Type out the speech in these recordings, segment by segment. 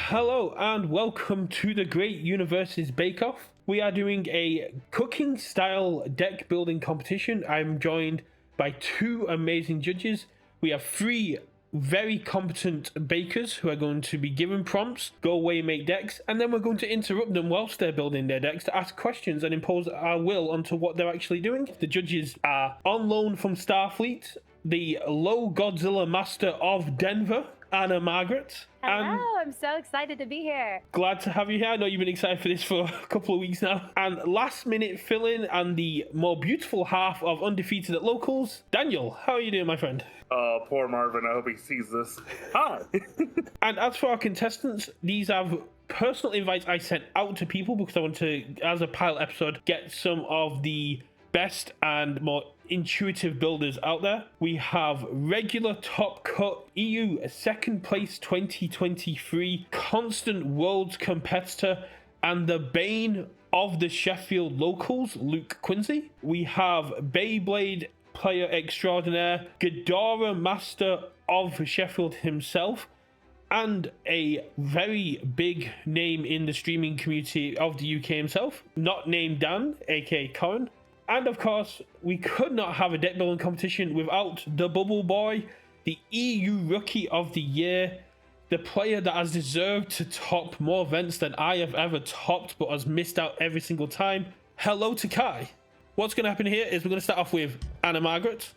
Hello and welcome to the Great Universus Bake Off. We are doing a cooking style deck building competition. I'm joined by two amazing judges. We have three very competent bakers who are going to be given prompts, go away, make decks, and then we're going to interrupt them whilst they're building their decks to ask questions and impose our will onto what they're actually doing. The judges are on loan from Starfleet, the low Godzilla master of Denver, Anna Margaret. Hello, I'm so excited to be here. Glad to have you here. I know you've been excited for this for a couple of weeks now. And last minute fill-in and the more beautiful half of Undefeated at Locals, Daniel. How are you doing, my friend? Oh, poor Marvin. I hope he sees this. Hi. And as for our contestants, these are personal invites I sent out to people because I want to, as a pilot episode, get some of the best and more intuitive builders out there. We have regular top cut EU second place 2023 constant worlds competitor and the bane of the Sheffield locals, Luke Quincy. We have Beyblade player extraordinaire, Ghidorah master of Sheffield himself, and a very big name in the streaming community of the UK himself, not named Dan, aka Corin. And of course, we could not have a deck building competition without the Bubble Boy, the EU Rookie of the Year, the player that has deserved to top more events than I have ever topped but has missed out every single time. Hello to Kai. What's going to happen here is we're going to start off with Anna Margaret.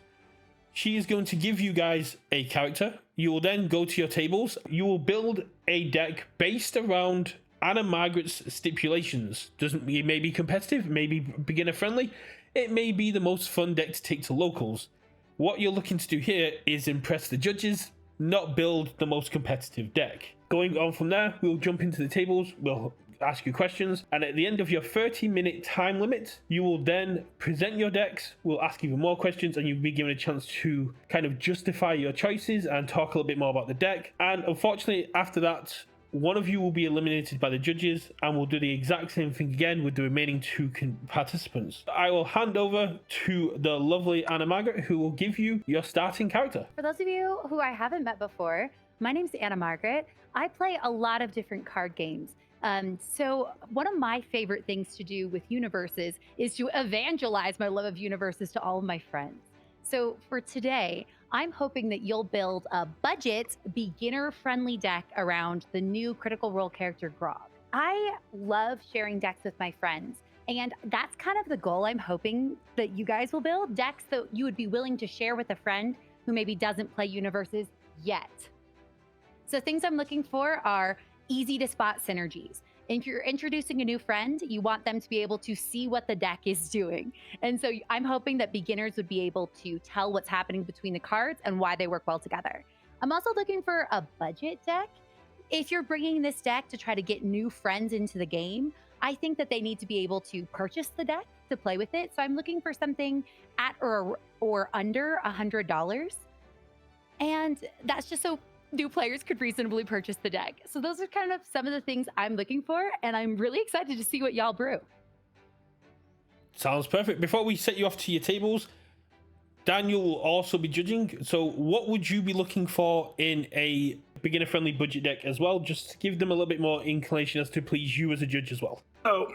She is going to give you guys a character. You will then go to your tables. You will build a deck based around Anna Margaret's stipulations. It may be competitive, maybe beginner friendly. It may be the most fun deck to take to locals. What you're looking to do here is impress the judges, not build the most competitive deck. Going on from there, we'll jump into the tables, we'll ask you questions, and at the end of your 30-minute time limit, you will then present your decks, we'll ask even more questions, and you'll be given a chance to kind of justify your choices and talk a little bit more about the deck. And unfortunately, after that, one of you will be eliminated by the judges, and we'll do the exact same thing again with the remaining two participants. I will hand over to the lovely Anna Margaret, who will give you your starting character. For those of you who I haven't met before, my name's Anna Margaret. I play a lot of different card games. So one of my favorite things to do with Universes is to evangelize my love of Universes to all of my friends. So for today, I'm hoping that you'll build a budget, beginner-friendly deck around the new Critical Role character Grog. I love sharing decks with my friends, and that's kind of the goal I'm hoping that you guys will build, decks that you would be willing to share with a friend who maybe doesn't play Universes yet. So things I'm looking for are easy to spot synergies. If you're introducing a new friend, you want them to be able to see what the deck is doing. And so I'm hoping that beginners would be able to tell what's happening between the cards and why they work well together. I'm also looking for a budget deck. If you're bringing this deck to try to get new friends into the game, I think that they need to be able to purchase the deck to play with it. So I'm looking for something at or under $100. And that's just so new players could reasonably purchase the deck. So those are kind of some of the things I'm looking for, and I'm really excited to see what y'all brew. Sounds perfect. Before we set you off to your tables, Daniel will also be judging. So what would you be looking for in a beginner-friendly budget deck as well? Just to give them a little bit more inclination as to please you as a judge as well. So,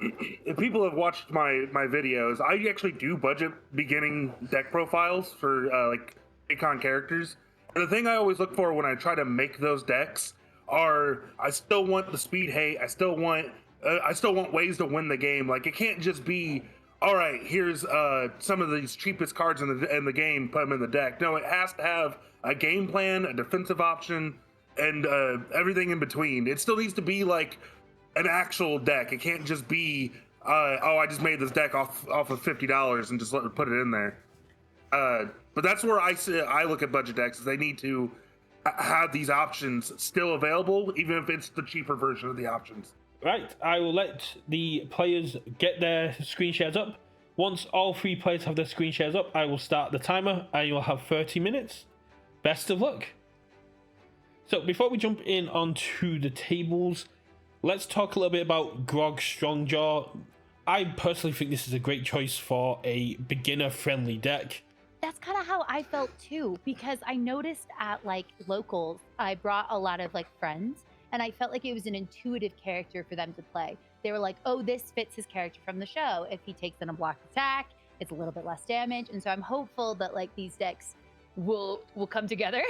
if people have watched my videos, I actually do budget beginning deck profiles for like icon characters. And the thing I always look for when I try to make those decks are I still want the speed hate. I still want ways to win the game. Like it can't just be, all right, here's some of these cheapest cards in the game, put them in the deck. No, it has to have a game plan, a defensive option, and everything in between. It still needs to be like an actual deck. It can't just be, oh, I just made this deck off of $50 and just put it in there. But that's where I look at budget decks. Is they need to have these options still available, even if it's the cheaper version of the options. Right, I will let the players get their screen shares up. Once all three players have their screen shares up, I will start the timer and you'll have 30 minutes. Best of luck. So before we jump in onto the tables, let's talk a little bit about Grog Strongjaw. I personally think this is a great choice for a beginner-friendly deck. That's kind of how I felt too, because I noticed at like locals, I brought a lot of like friends and I felt like it was an intuitive character for them to play. They were like, oh, this fits his character from the show. If he takes an unblocked attack, it's a little bit less damage. And so I'm hopeful that like these decks will come together.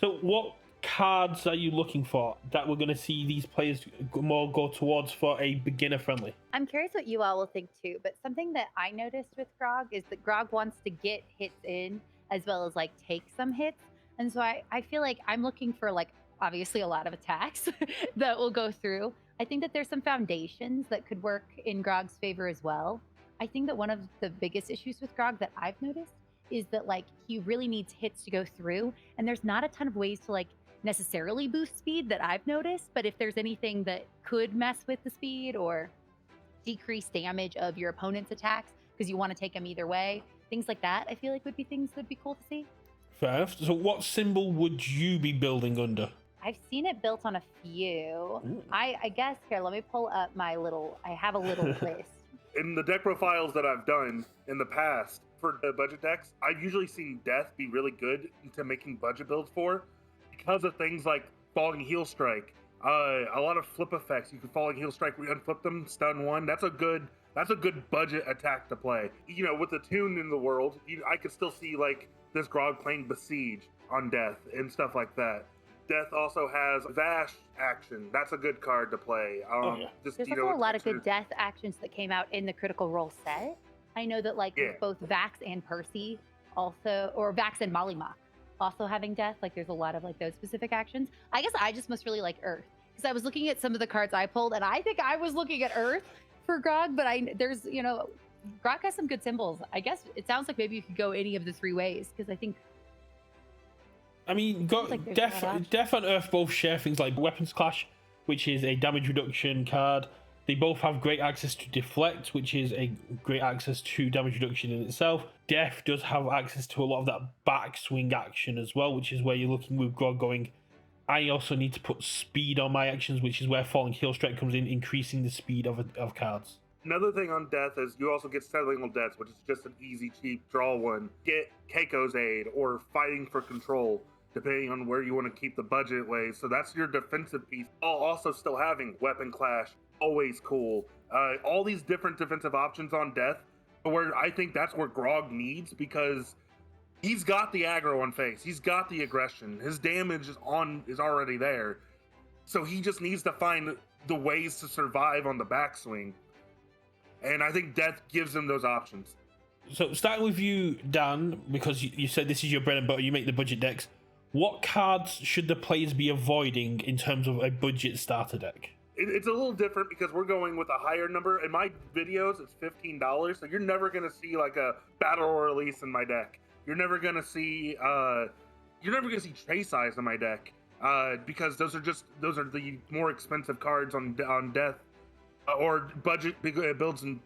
So what cards are you looking for that we're going to see these players more go towards for a beginner friendly? I'm curious what you all will think too, but something that I noticed with Grog is that Grog wants to get hits in as well as like take some hits. And so I feel like I'm looking for like obviously a lot of attacks that will go through. I think that there's some foundations that could work in Grog's favor as well. I think that one of the biggest issues with Grog that I've noticed is that like he really needs hits to go through, and there's not a ton of ways to like necessarily boost speed that I've noticed, but if there's anything that could mess with the speed or decrease damage of your opponent's attacks because you want to take them either way, things like that I feel like would be things that'd be cool to see. Fair enough. So what symbol would you be building under? I've seen it built on a few. I guess here, let me pull up I have a little list. In the deck profiles that I've done in the past for the budget decks, I've usually seen Death be really good into making budget builds for, because of things like Falling Heel Strike, a lot of flip effects. You can Falling Heel Strike, we unflip them, stun one. That's a good budget attack to play. You know, with the tune in the world, I could still see like this Grog playing Besiege on Death and stuff like that. Death also has Vash action. That's a good card to play. There's also a lot of good Death actions that came out in the Critical Role set. I know that like both Vax and Percy also, or Vax and Mollymauk also having Death. Like there's a lot of like those specific actions. I guess I just must really like Earth, because I was looking at some of the cards I pulled, and I think I was looking at Earth for Grog, but there's, you know, Grog has some good symbols. I guess it sounds like maybe you could go any of the three ways, because I think like Death and Earth both share things like Weapons Clash, which is a damage reduction card. They both have great access to Deflect, which is a great access to damage reduction in itself. Death does have access to a lot of that backswing action as well, which is where you're looking with Grog going, I also need to put speed on my actions, which is where Falling Heel Strike comes in, increasing the speed of cards. Another thing on Death is you also get Settling on Deaths, which is just an easy, cheap draw one. Get Keiko's Aid or Fighting for Control, depending on where you want to keep the budget ways. So that's your defensive piece. Also still having Weapon Clash, always cool. All these different defensive options on Death, where I think that's where Grog needs, because he's got the aggro on face. He's got the aggression. His damage is already there. So he just needs to find the ways to survive on the backswing. And I think Death gives him those options. So starting with you, Dan, because you said this is your bread and butter, you make the budget decks. What cards should the players be avoiding in terms of a budget starter deck? It's a little different because we're going with a higher number. In my videos, it's $15, so you're never going to see like a battle release in my deck. You're never going to see Chase Eyes in my deck, because those are the more expensive cards on Death, or budget builds in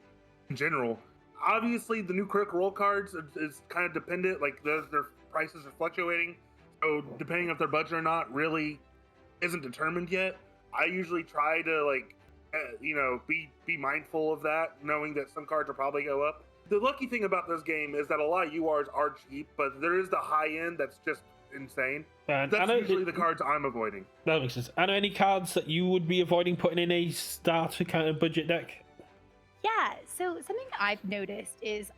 general. Obviously, the new Critical Role cards is kind of dependent. Like their prices are fluctuating. So depending if their budget or not really isn't determined yet. I usually try to be mindful of that, knowing that some cards will probably go up. The lucky thing about this game is that a lot of URs are cheap, but there is the high end that's just insane. And that's usually the cards I'm avoiding. That makes sense. Are there any cards that you would be avoiding putting in a starter kind of budget deck? Yeah, so something I've noticed is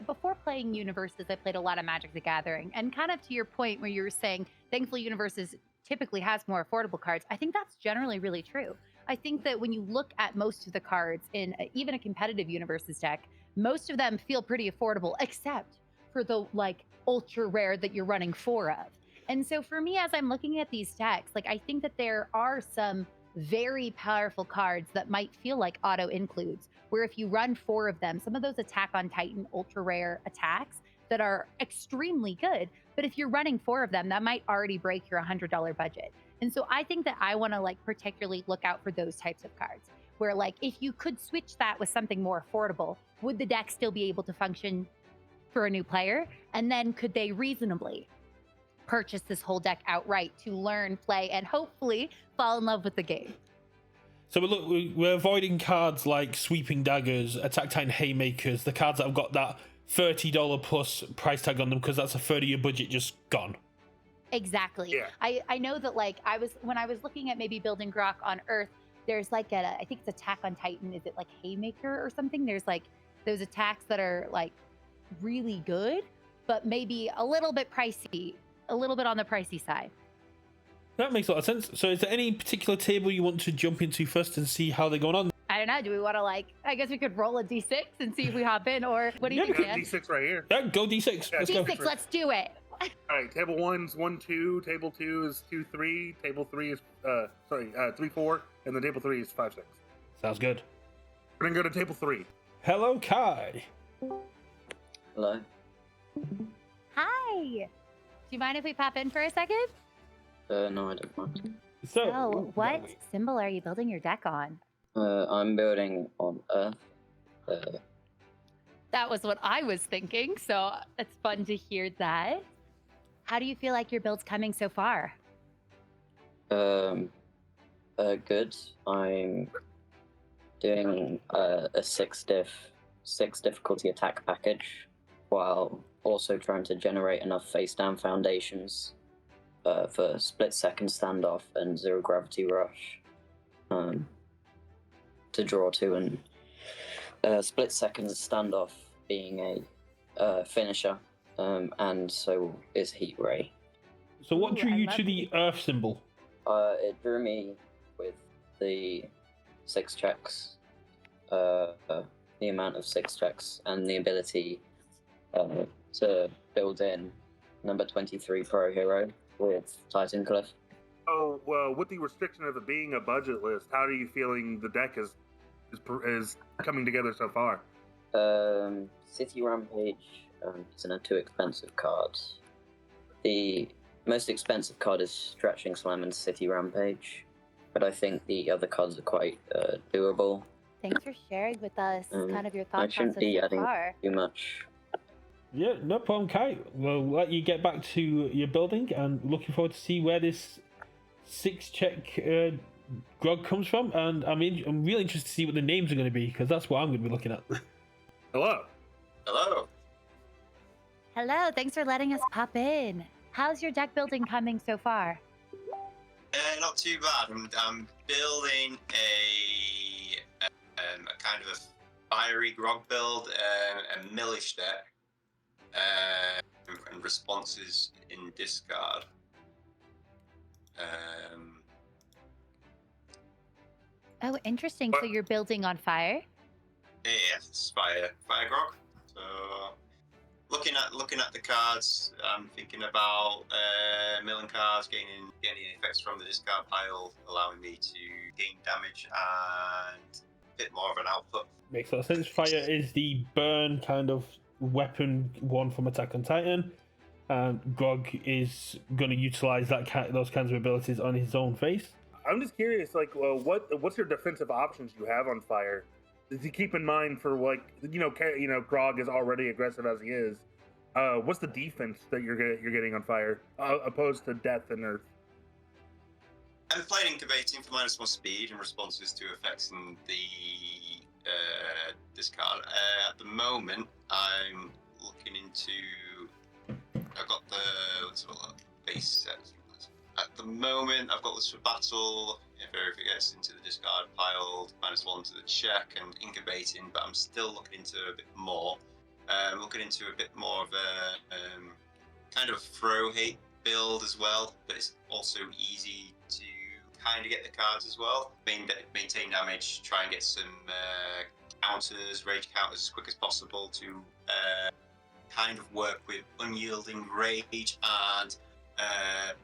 before playing Universus, I played a lot of Magic the Gathering. And kind of to your point where you were saying, thankfully Universus typically has more affordable cards, I think that's generally really true. I think that when you look at most of the cards in even a competitive Universus deck, most of them feel pretty affordable, except for the like ultra rare that you're running 4 of. And so for me, as I'm looking at these decks, like I think that there are some very powerful cards that might feel like auto includes, where if you run 4 of them, some of those Attack on Titan ultra rare attacks that are extremely good, but if you're running 4 of them, that might already break your $100 budget. And so I think that I want to like particularly look out for those types of cards, where like if you could switch that with something more affordable, would the deck still be able to function for a new player? And then could they reasonably purchase this whole deck outright to learn, play, and hopefully fall in love with the game? So we're avoiding cards like Sweeping Daggers, Attack Titan Haymakers, the cards that have got that $30 plus price tag on them, because that's a 30-year budget just gone. Exactly. Yeah. I know that like when I was looking at maybe building Grok on Earth, there's like I think it's Attack on Titan. Is it like Haymaker or something? There's like those attacks that are like really good, but maybe a little bit pricey, a little bit on the pricey side. That makes a lot of sense. So is there any particular table you want to jump into first and see how they're going on? I don't know. Do we want to I guess we could roll a d6 and see if we hop in, or what do you Yeah, think, Got Dan? D6 right here. Yeah, go D6. Yeah, Let's go. D6, let's do it. All right, table 1's 1 2, table 2 is 2 3, table 3 is 3 4, and then table 3 is 5 6. Sounds good. We're gonna go to table 3. Hello, Kai. Hello. Hi. Do you mind if we pop in for a second? No, I don't mind. So, what symbol are you building your deck on? I'm building on Earth. That was what I was thinking, so it's fun to hear that. How do you feel like your build's coming so far? Good. I'm doing a six difficulty attack package, while also trying to generate enough face down foundations for split second standoff and zero gravity rush to draw to, and split second standoff being a finisher, and so is heat ray. So what drew I you love to the Earth symbol? It drew me with the 6 checks, the amount of 6 checks, and the ability to build in number 23 Pro Hero with Titan Cliff. Oh, well, with the restriction of it being a budget list, how are you feeling the deck is coming together so far? City Rampage isn't too expensive card. The most expensive card is Stretching Slam and City Rampage, but I think the other cards are quite doable. Thanks for sharing with us kind of your I thought shouldn't process be so adding far. too much. Yeah, no problem, Kai. We'll let you get back to your building, and looking forward to see where this 6-check grog comes from. And I'm really interested to see what the names are going to be, because that's what I'm going to be looking at. Hello. Hello. Hello, thanks for letting us pop in. How's your deck building coming so far? Not too bad. I'm building a kind of a fiery grog build, a millish deck, and responses in discard. Oh, interesting. So you're building on fire? Yes, fire grog. So looking at the cards, I'm thinking about milling cards, gaining effects from the discard pile, allowing me to gain damage and a bit more of an output. Makes a lot of sense. Fire is the burn kind of weapon one from Attack on Titan, and Grog is going to utilize those kinds of abilities on his own face. I'm just curious, what's your defensive options you have on fire? Does he keep in mind for Grog is already aggressive as he is? What's the defense that you're getting on fire opposed to death and earth? I'm playing incubating for -1 speed and responses to effects in the discard. At the moment, I'm looking into. I've got the base set. At the moment, I've got this for battle. If it gets into the discard pile, -1 to the check and incubating, but I'm still looking into a bit more. Looking into a bit more of a kind of throw hate build as well, but it's also easy to kind of get the cards as well. Maintain damage, try and get some counters, rage counters as quick as possible to kind of work with unyielding rage and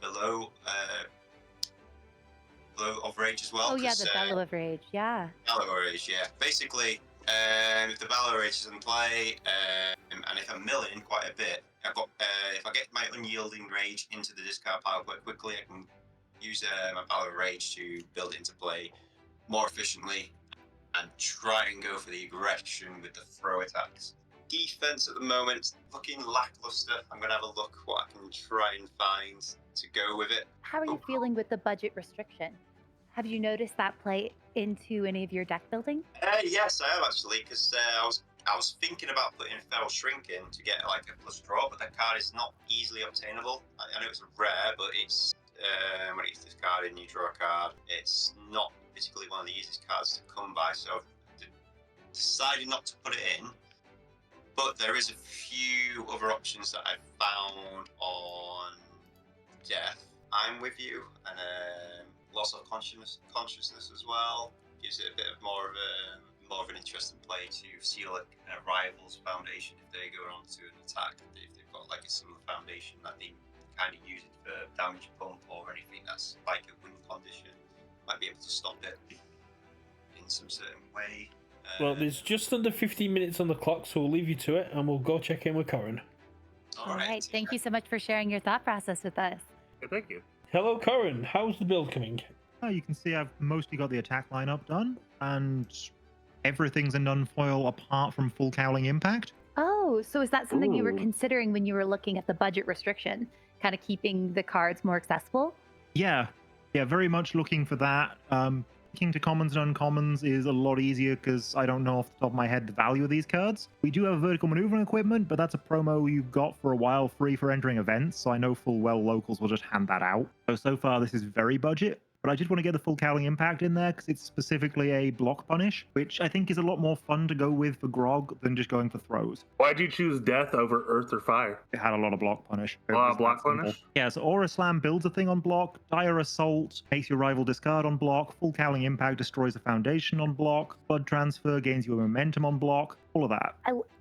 below of rage as well. Oh yeah, the Bellow of Rage, yeah. Bellow of Rage, yeah. Basically, if the Bellow of Rage is in play, and if I'm milling quite a bit, I've got if I get my unyielding rage into the discard pile quite quickly, I can use my Bellow of Rage to build it into play more efficiently and try and go for the aggression with the throw attacks. Defense at the moment, it's looking lackluster. I'm going to have a look what I can try and find to go with it. How are you feeling with the budget restriction? Have you noticed that play into any of your deck building? Yes, I have actually, because I was thinking about putting Feral Shrink in to get like a plus draw, but that card is not easily obtainable. I know it's rare, but it's when it's discarded and you draw a card, it's not particularly one of the easiest cards to come by. So I've decided not to put it in. But there is a few other options that I've found on Death. I'm with you, and loss of consciousness as well gives it a bit of more of an interesting play to seal a rival's foundation if they go on to an attack. If they've got like a similar foundation that they kind of use it for damage pump or anything that's like a win condition, might be able to stop it in some certain way. Well, there's just under 15 minutes on the clock, so we'll leave you to it, and we'll go check in with Corin. All right. Thank you so much for sharing your thought process with us. Yeah, thank you. Hello, Corin. How's the build coming? You can see I've mostly got the attack lineup done, and everything's a non-foil apart from full cowling impact. Oh, so is that something you were Ooh. considering when you were looking at the budget restriction, kind of keeping the cards more accessible? Yeah, very much looking for that. Picking to commons and uncommons is a lot easier because I don't know off the top of my head the value of these cards. We do have vertical maneuvering equipment, but that's a promo you've got for a while free for entering events, so I know full well locals will just hand that out. So far this is very budget, but I just want to get the full cowling impact in there because it's specifically a block punish, which I think is a lot more fun to go with for Grog than just going for throws. Why'd you choose death over earth or fire? It had a lot of block punish. A lot of block punish? Yeah, so Aura Slam builds a thing on block, Dire Assault makes your rival discard on block, Full Cowling Impact destroys the foundation on block, Blood Transfer gains you a momentum on block, all of that.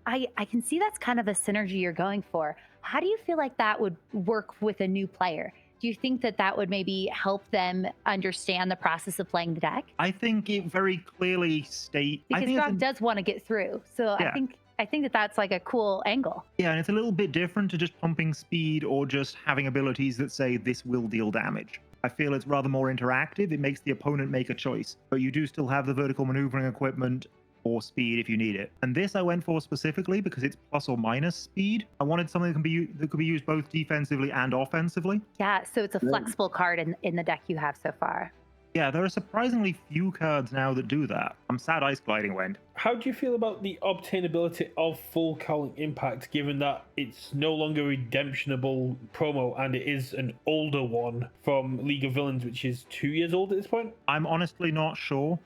I can see that's kind of a synergy you're going for. How do you feel like that would work with a new player? Do you think that that would maybe help them understand the process of playing the deck? I think it very clearly states... Because Grog does want to get through, so Yeah. I think that that's like a cool angle. Yeah, and it's a little bit different to just pumping speed or just having abilities that say this will deal damage. I feel it's rather more interactive. It makes the opponent make a choice, but you do still have the vertical maneuvering equipment or speed if you need it. And this I went for specifically because it's plus or minus speed. I wanted something that could be used both defensively and offensively. Yeah, so it's a flexible card in the deck you have so far. Yeah, there are surprisingly few cards now that do that. I'm sad Ice Gliding went. How do you feel about the obtainability of full cowling impact, given that it's no longer a redemptionable promo and it is an older one from League of Villains, which is 2 years old at this point? I'm honestly not sure.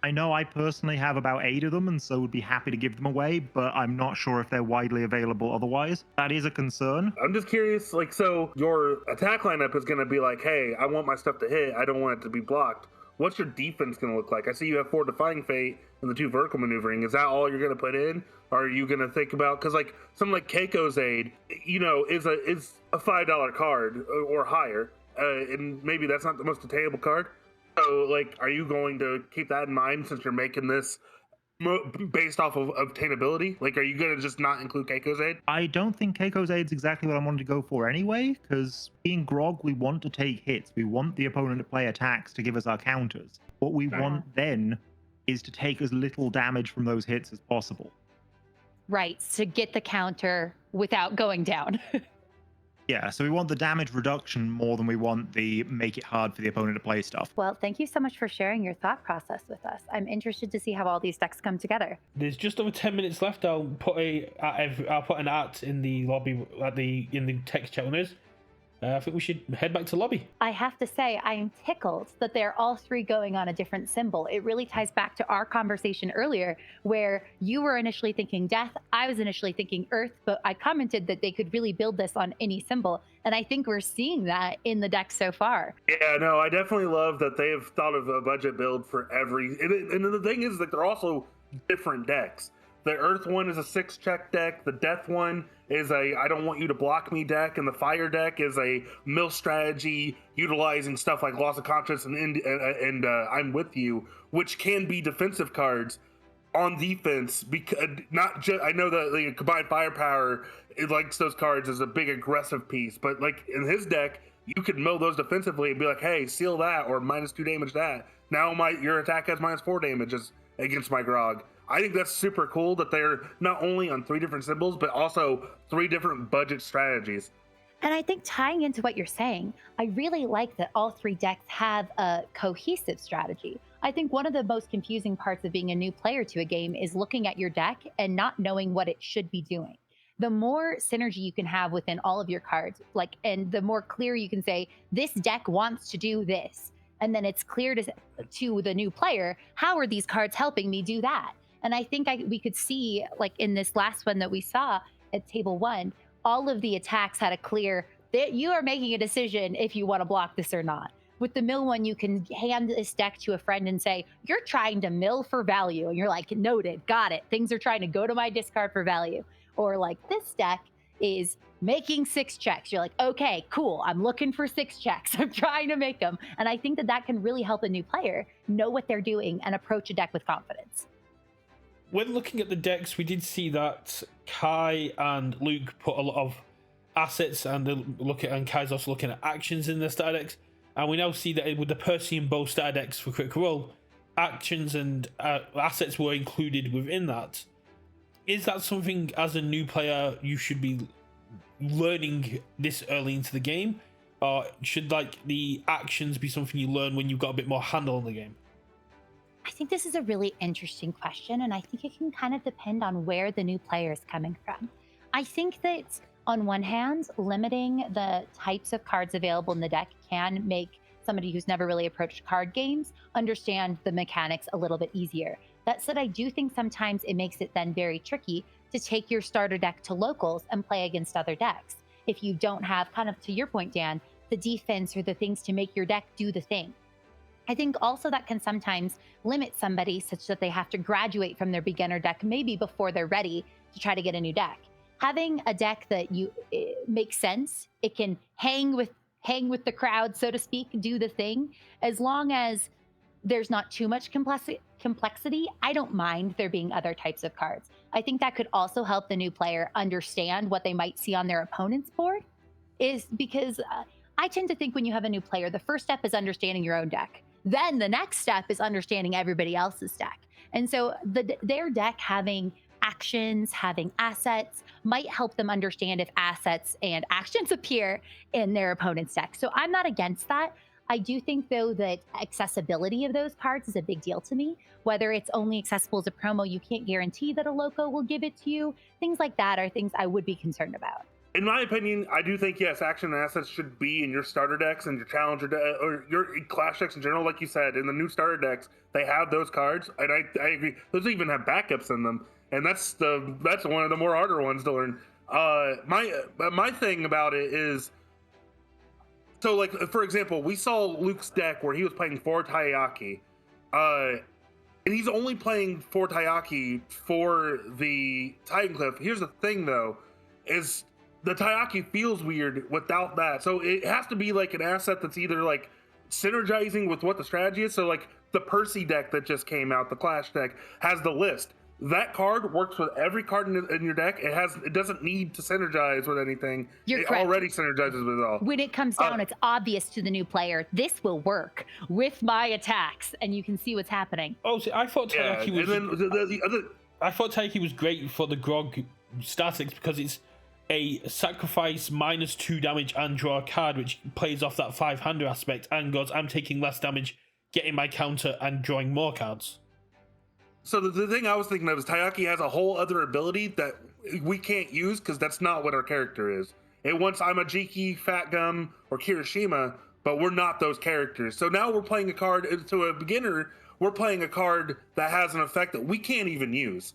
I know I personally have about 8 of them and so would be happy to give them away, but I'm not sure if they're widely available otherwise. That is a concern. I'm just curious, like, so your attack lineup is going to be like, hey, I want my stuff to hit, I don't want it to be blocked. What's your defense going to look like? I see you have 4 Defying Fate and the 2 Vertical Maneuvering. Is that all you're going to put in? Or are you going to think about, because like something like Keiko's Aid, you know, is a $5 card or higher, and maybe that's not the most attainable card. So, like, are you going to keep that in mind since you're making this based off of obtainability? Like, are you going to just not include Keiko's Aid? I don't think Keiko's Aid's exactly what I wanted to go for anyway, because being Grog, we want to take hits. We want the opponent to play attacks to give us our counters. What we want then is to take as little damage from those hits as possible. Right, to get the counter without going down. Yeah, so we want the damage reduction more than we want the make it hard for the opponent to play stuff. Well, thank you so much for sharing your thought process with us. I'm interested to see how all these decks come together. There's just over 10 minutes left. I'll put an art in the lobby in the text chat winners. I think we should head back to lobby. I have to say, I am tickled that they're all 3 going on a different symbol. It really ties back to our conversation earlier, where you were initially thinking death, I was initially thinking earth, but I commented that they could really build this on any symbol. And I think we're seeing that in the deck so far. Yeah, no, I definitely love that they have thought of a budget build for every... And the thing is that they're also different decks. The Earth one is a 6-check deck. The Death one is a I don't want you to block me deck. And the Fire deck is a mill strategy utilizing stuff like Loss of Conscience and I'm With You, which can be defensive cards on defense. Because not just, I know that the combined firepower, it likes those cards as a big aggressive piece. But like in his deck, you could mill those defensively and be like, hey, seal that or -2 damage that. Now your attack has -4 damage against my Grog. I think that's super cool that they're not only on 3 different symbols, but also 3 different budget strategies. And I think tying into what you're saying, I really like that all 3 decks have a cohesive strategy. I think one of the most confusing parts of being a new player to a game is looking at your deck and not knowing what it should be doing. The more synergy you can have within all of your cards, and the more clear you can say, this deck wants to do this. And then it's clear to the new player, how are these cards helping me do that? And I think we could see, like in this last one that we saw at table 1, all of the attacks had a clear, that you are making a decision if you want to block this or not. With the mill one, you can hand this deck to a friend and say, you're trying to mill for value. And you're like, noted, got it. Things are trying to go to my discard for value. Or like, this deck is making 6 checks. You're like, okay, cool. I'm looking for 6 checks. I'm trying to make them. And I think that can really help a new player know what they're doing and approach a deck with confidence. When looking at the decks, we did see that Kai and Luke put a lot of assets, and Kai's also looking at actions in their starter decks. And we now see that with the Percy and Bo starter decks for Critical Role, actions and assets were included within that. Is that something, as a new player, you should be learning this early into the game? Or should the actions be something you learn when you've got a bit more handle on the game? I think this is a really interesting question, and I think it can kind of depend on where the new player is coming from. I think that on one hand, limiting the types of cards available in the deck can make somebody who's never really approached card games understand the mechanics a little bit easier. That said, I do think sometimes it makes it then very tricky to take your starter deck to locals and play against other decks. If you don't have, kind of to your point, Dan, the defense or the things to make your deck do the thing. I think also that can sometimes limit somebody such that they have to graduate from their beginner deck maybe before they're ready to try to get a new deck. Having a deck that makes sense, it can hang with the crowd, so to speak, do the thing. As long as there's not too much complexity, I don't mind there being other types of cards. I think that could also help the new player understand what they might see on their opponent's board, is because I tend to think when you have a new player, the first step is understanding your own deck. Then the next step is understanding everybody else's deck. And so their deck having actions, having assets, might help them understand if assets and actions appear in their opponent's deck. So I'm not against that. I do think, though, that accessibility of those cards is a big deal to me. Whether it's only accessible as a promo, you can't guarantee that a loco will give it to you. Things like that are things I would be concerned about. In my opinion, I do think, yes, action and assets should be in your starter decks and your challenger or your clash decks in general. Like you said, in the new starter decks, they have those cards, and I agree. Those even have backups in them, and that's one of the more harder ones to learn. My thing about it is, so like for example, we saw Luke's deck where he was playing 4 Taiyaki, and he's only playing 4 Taiyaki for the Titan Cliff. Here's the thing, though, is the Taiyaki feels weird without that. So it has to be like an asset that's either like synergizing with what the strategy is. So like the Percy deck that just came out, the Clash deck, has the list. That card works with every card in your deck. It doesn't need to synergize with anything. You're it correct. already synergizes with it all. When it comes down, it's obvious to the new player, this will work with my attacks, and you can see what's happening. Oh, see, I thought Taiyaki was. And then the other. I thought Taiyaki was great for the Grog statics because it's a sacrifice -2 damage and draw a card, which plays off that 5-hander aspect and goes, I'm taking less damage, getting my counter and drawing more cards. So the thing I was thinking of is Taiyaki has a whole other ability that we can't use because that's not what our character is. It wants Imajiki, Fat Gum, or Kirishima, but we're not those characters. So now we're playing a card, to a beginner, we're playing a card that has an effect that we can't even use.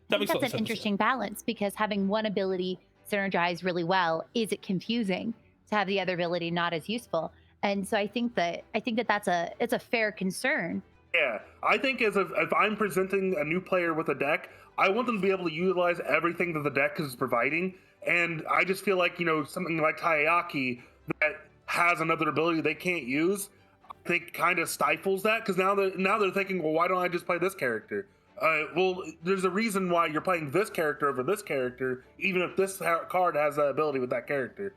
I think that's an interesting balance, because having one ability synergize really well, is it confusing to have the other ability not as useful? And so I think that it's a fair concern. Yeah, I think if I'm presenting a new player with a deck, I want them to be able to utilize everything that the deck is providing. And I just feel like, something like Taiyaki that has another ability they can't use, I think kind of stifles that, because now they're thinking, well, why don't I just play this character? Well, there's a reason why you're playing this character over this character, even if this card has that ability with that character.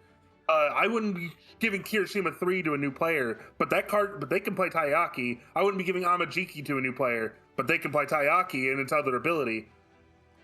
I wouldn't be giving Kirishima 3 to a new player, but they can play Taiyaki. I wouldn't be giving Amajiki to a new player, but they can play Taiyaki and its other ability.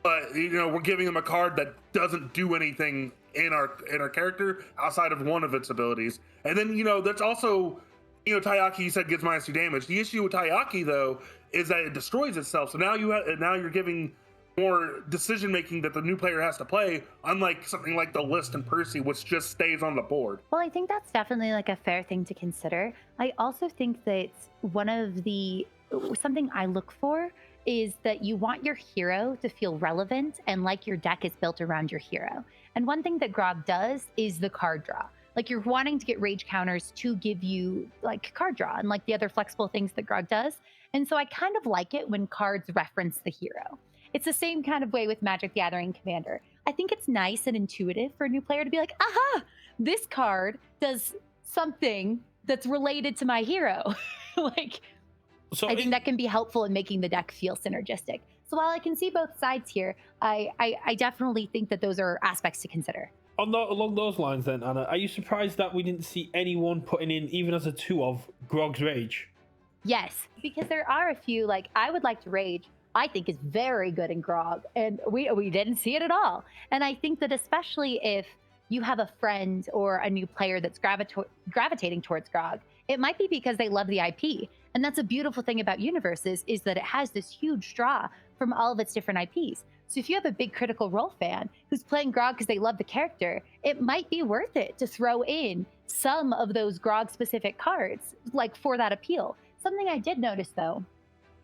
But we're giving them a card that doesn't do anything in our character outside of one of its abilities. And then that's also Taiyaki, you said, gets -2 damage. The issue with Taiyaki, though, is that it destroys itself. So now you're giving more decision making that the new player has to play, unlike something like the List and Percy, which just stays on the board. Well, I think that's definitely like a fair thing to consider. I also think that something I look for is that you want your hero to feel relevant and like your deck is built around your hero. And one thing that Grog does is the card draw. Like, you're wanting to get rage counters to give you like card draw and like the other flexible things that Grog does. And so I kind of like it when cards reference the hero. It's the same kind of way with Magic the Gathering Commander. I think it's nice and intuitive for a new player to be like, aha, this card does something that's related to my hero. Like, So I think that can be helpful in making the deck feel synergistic. So while I can see both sides here, I definitely think that those are aspects to consider. along those lines then, Anna, are you surprised that we didn't see anyone putting in, even as a 2 of, Grog's Rage? Yes, because there are a few, like, I would like to rage, I think is very good in Grog, and we didn't see it at all. And I think that especially if you have a friend or a new player that's gravitating towards Grog, it might be because they love the IP. And that's a beautiful thing about Universus, is that it has this huge draw from all of its different IPs. So if you have a big Critical Role fan who's playing Grog because they love the character, it might be worth it to throw in some of those Grog-specific cards, like, for that appeal. Something I did notice, though,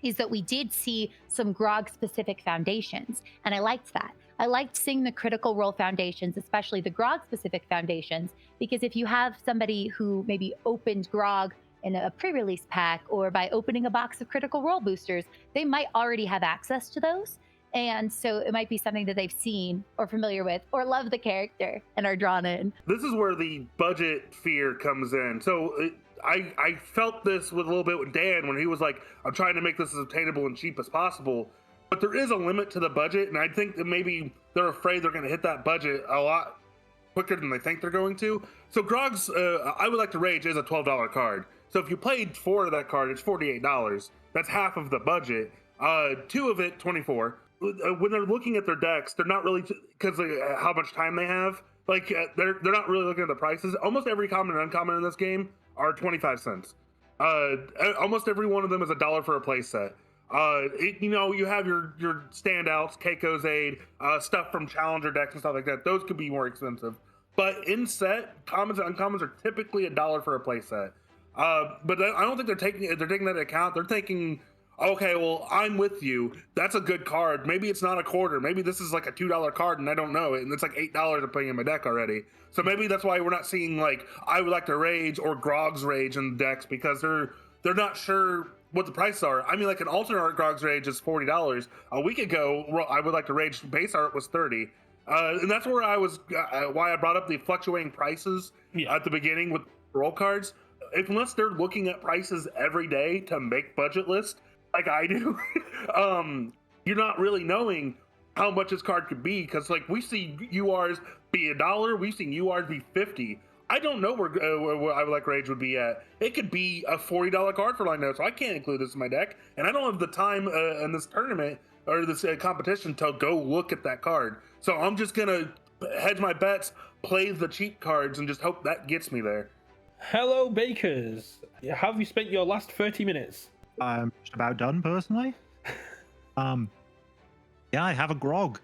is that we did see some Grog-specific foundations, and I liked that. I liked seeing the Critical Role foundations, especially the Grog-specific foundations, because if you have somebody who maybe opened Grog in a pre-release pack or by opening a box of Critical Role boosters, they might already have access to those. And so it might be something that they've seen or familiar with or love the character and are drawn in. This is where the budget fear comes in. So I felt this with a little bit with Dan when he was like, I'm trying to make this as obtainable and cheap as possible. But there is a limit to the budget, and I think that maybe they're afraid they're going to hit that budget a lot quicker than they think they're going to. So Grog's I Would Like to Rage is a $12 card. So if you played 4 of that card, it's $48. That's half of the budget. 2 of it, $24. When they're looking at their decks, they're not really, because how much time they have, like they're not really looking at the prices. Almost every common and uncommon in this game are 25 cents. Almost every one of them is $1 for a play set. You have your standouts, Keiko's Aid, stuff from challenger decks and stuff like that. Those could be more expensive. But in set, commons and uncommons are typically $1 for a play set. But I don't think they're taking that into account. They're thinking, okay, well, I'm with you. That's a good card. Maybe it's not a quarter. Maybe this is like a $2 card and I don't know it, and it's like $8 I'm putting in my deck already. So maybe that's why we're not seeing like I Would Like to Rage or Grog's Rage in the decks, because they're not sure what the prices are. I mean, like an alternate art Grog's Rage is $40. A week ago, I Would Like to Rage base art was $30. And that's where I was, why I brought up the fluctuating prices at the beginning with role cards. Unless they're looking at prices every day to make budget lists, like I do, you're not really knowing how much this card could be, because like we see URs be $1, we've seen URs be $50. I don't know where I Would Like Rage would be at. It could be a $40 card for all I know, so I can't include this in my deck, and I don't have the time in this tournament or this competition to go look at that card. So I'm just gonna hedge my bets, play the cheap cards, and just hope that gets me there. Hello, Bakers. How have you spent your last 30 minutes? I'm just about done, personally. Yeah, I have a Grog.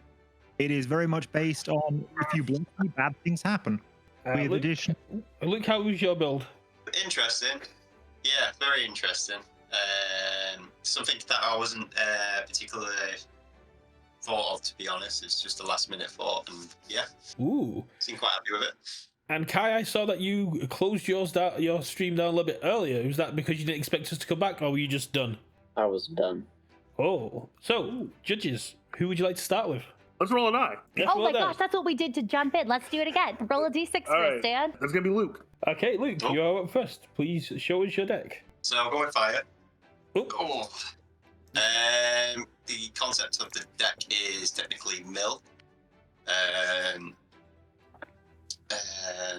It is very much based on if you blink, bad things happen. With addition. Luke, how was your build? Interesting. Yeah, very interesting. Something that I wasn't particularly thought of, to be honest. It's just a last minute thought, and yeah. Ooh. Seem quite happy with it. And Kai, I saw that you closed your stream down a little bit earlier. Was that because you didn't expect us to come back, or were you just done? I was done. Oh. So, judges, who would you like to start with? Let's roll an eye. Yes, Oh my gosh, that's what we did to jump in. Let's do it again. Roll a d6 All first, right. Dan. That's gonna be Luke. Okay, Luke, Oh. you're up first. Please show us your deck. So I'll go with fire. Oh. Oh. The concept of the deck is technically mill.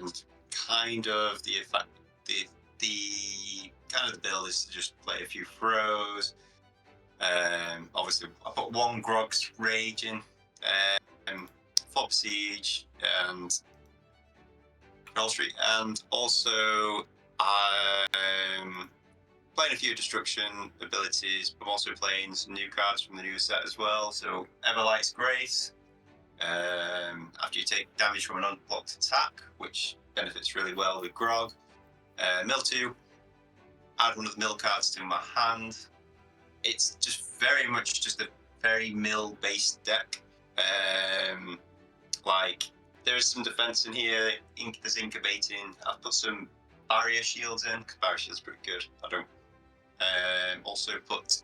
And kind of the effect, the kind of the build is to just play a few throws. Obviously, I put 1 Grog's Rage in, Fob Siege, and Pearl Street, and also I'm playing a few destruction abilities. I'm also playing some new cards from the new set as well. So Everlight's Grace. After you take damage from an unblocked attack, which benefits really well with Grog. Mill 2. Add one of the mill cards to my hand. It's just very much just a very mill-based deck. Like, there is some defense in here. There's incubating. I've put some barrier shields in, because barrier shields pretty good. I don't. Also put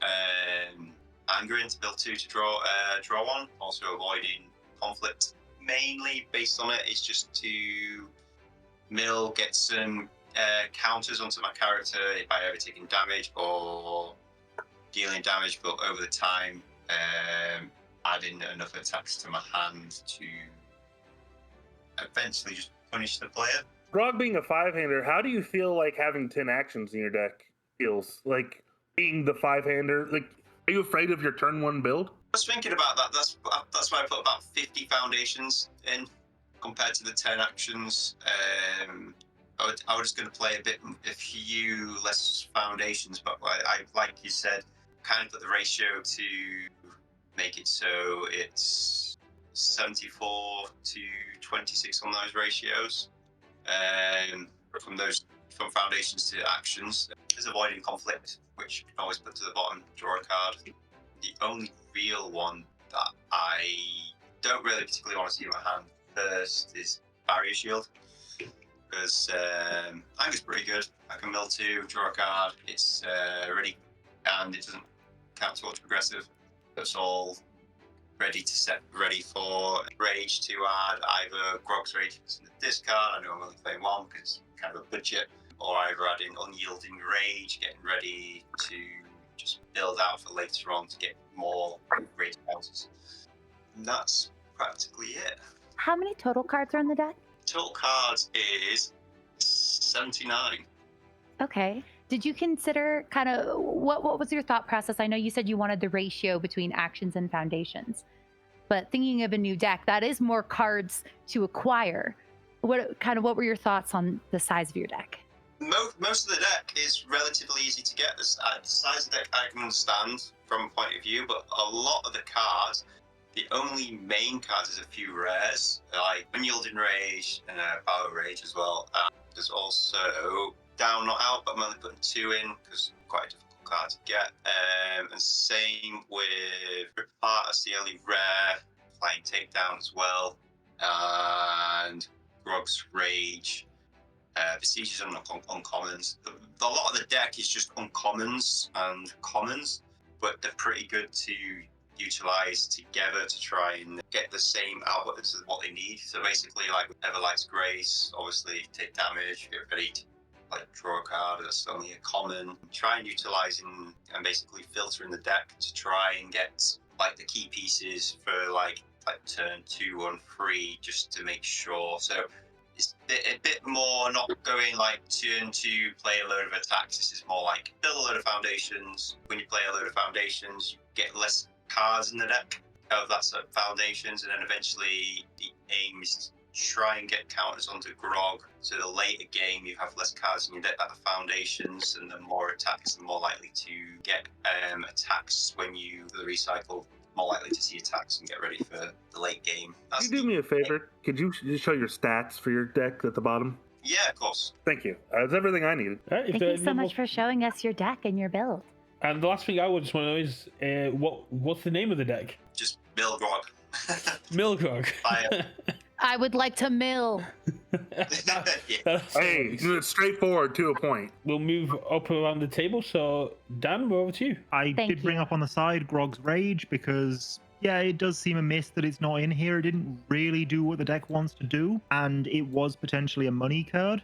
anger into build 2 to draw one. Also avoiding conflict. Mainly based on it is just to mill, get some counters onto my character if I ever taking damage or dealing damage, but over the time adding enough attacks to my hand to eventually just punish the player. Grog being a 5-hander, how do you feel like having 10 actions in your deck feels? Like being the 5-hander, like, are you afraid of your turn 1 build? I was thinking about that. That's why I put about 50 foundations in compared to the 10 actions. I was going to play a few less foundations, but I like you said, kind of put the ratio to make it so it's 74 to 26 on those ratios. From foundations to actions, is avoiding conflict, which you can always put to the bottom, draw a card. The only real one that I don't really particularly want to see in my hand first is barrier shield, because anger's pretty good. I can mill 2, draw a card. It's ready, and it doesn't count towards progressive. It's all ready for rage to add either Grog's Rage in the discard. I know I'm only playing one because it's kind of a budget, or either adding Unyielding Rage, getting ready to just build out for later on to get more rage counters. And that's practically it. How many total cards are in the deck? Total cards is 79. Okay. Did you consider kind of what was your thought process? I know you said you wanted the ratio between actions and foundations, but thinking of a new deck, that is more cards to acquire. What were your thoughts on the size of your deck? Most of the deck is relatively easy to get. The size of the deck I can understand from a point of view, but a lot of the cards, the only main cards is a few rares, like Unyielding Rage and Power Rage as well. There's also Down Not Out, but I'm only putting 2 in because it's quite a difficult card to get. And same with Rip Apart, that's the only rare. Flying Takedown as well. And Grog's Rage. Besiegers are uncommons. A lot of the deck is just uncommons and commons, but they're pretty good to utilize together to try and get the same output as what they need. So basically, like with Everlight's Grace, obviously take damage, get ready to draw a card that's only a common. Try and utilizing and basically filtering the deck to try and get like the key pieces for like turn 2 and 3, just to make sure. So it's a bit more not going like turn 2, play a load of attacks. This is more like build a load of foundations. When you play a load of foundations, you get less cards in the deck of that sort of foundations, and then eventually the aim is to try and get counters onto Grog. So the later game, you have less cards in your deck at the foundations, and the more attacks, the more likely to get attacks when you recycle. More likely to see attacks and get ready for the late game. Could you do me a favor? Could you just show your stats for your deck at the bottom? Yeah, of course. Thank you. That's everything I needed. Thank you so much for showing us your deck and your build. And the last thing I would just want to know is what's the name of the deck? Just Mill Grog. Mill Grog. I would like to mill. Hey, it's straightforward to a point. We'll move up around the table. So, Dan, we're over to you. I did bring up on the side Grog's Rage because, yeah, it does seem amiss that it's not in here. It didn't really do what the deck wants to do, and it was potentially a money card.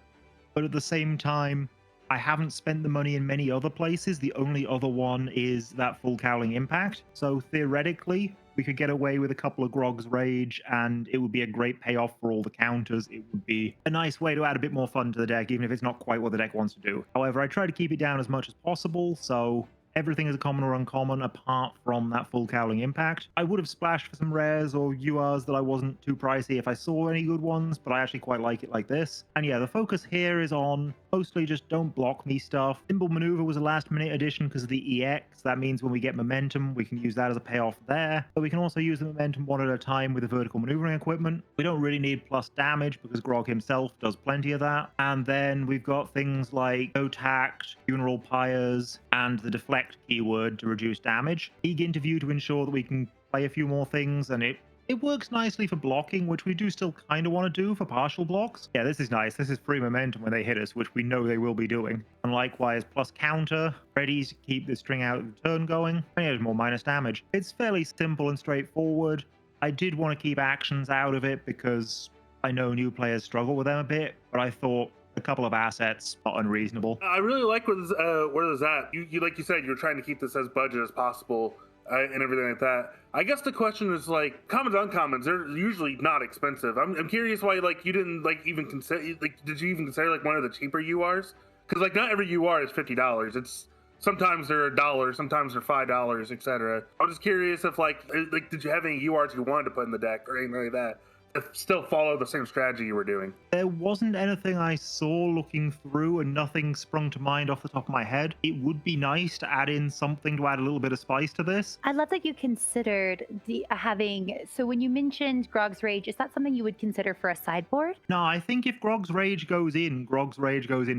But at the same time, I haven't spent the money in many other places. The only other one is that full Cowling Impact. So theoretically, we could get away with a couple of Grog's Rage, and it would be a great payoff for all the counters. It would be a nice way to add a bit more fun to the deck, even if it's not quite what the deck wants to do. However, I try to keep it down as much as possible, so everything is a common or uncommon apart from that full Cowling Impact. I would have splashed for some rares or URs that I wasn't too pricey if I saw any good ones, but I actually quite like it like this. And yeah, the focus here is on Mostly just don't block me stuff. Simple Maneuver was a last-minute addition because of the EX. That means when we get momentum, we can use that as a payoff there. But we can also use the momentum one at a time with the vertical maneuvering equipment. We don't really need plus damage because Grog himself does plenty of that. And then we've got things like No Tact, Funeral Pyres, and the Deflect keyword to reduce damage. League Interview to ensure that we can play a few more things, and it works nicely for blocking, which we do still kind of want to do for partial blocks. Yeah, this is nice. This is free momentum when they hit us, which we know they will be doing. And likewise, plus counter, ready to keep the string out of the turn going. And there's more minus damage. It's fairly simple and straightforward. I did want to keep actions out of it because I know new players struggle with them a bit, but I thought a couple of assets, not unreasonable. I really like where this at. You like you said, you're trying to keep this as budget as possible and everything like that. I guess the question is like commons, uncommons. They're usually not expensive. I'm curious why like you didn't like even consider like did you even consider like one of the cheaper URs? Because like not every UR is $50. It's sometimes they're $1, sometimes they're $5, etc. I'm just curious if like did you have any URs you wanted to put in the deck or anything like that? Still follow the same strategy you were doing. There wasn't anything I saw looking through, and nothing sprung to mind off the top of my head. It would be nice to add in something to add a little bit of spice to this. I love that you considered the having. So when you mentioned Grog's Rage, is that something you would consider for a sideboard? No, I think if Grog's Rage goes in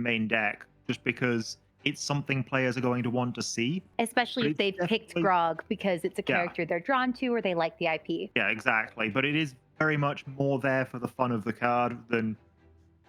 main deck, just because it's something players are going to want to see. Especially if they've picked Grog because it's a character they're drawn to or they like the IP. Yeah, exactly. But it is very much more there for the fun of the card than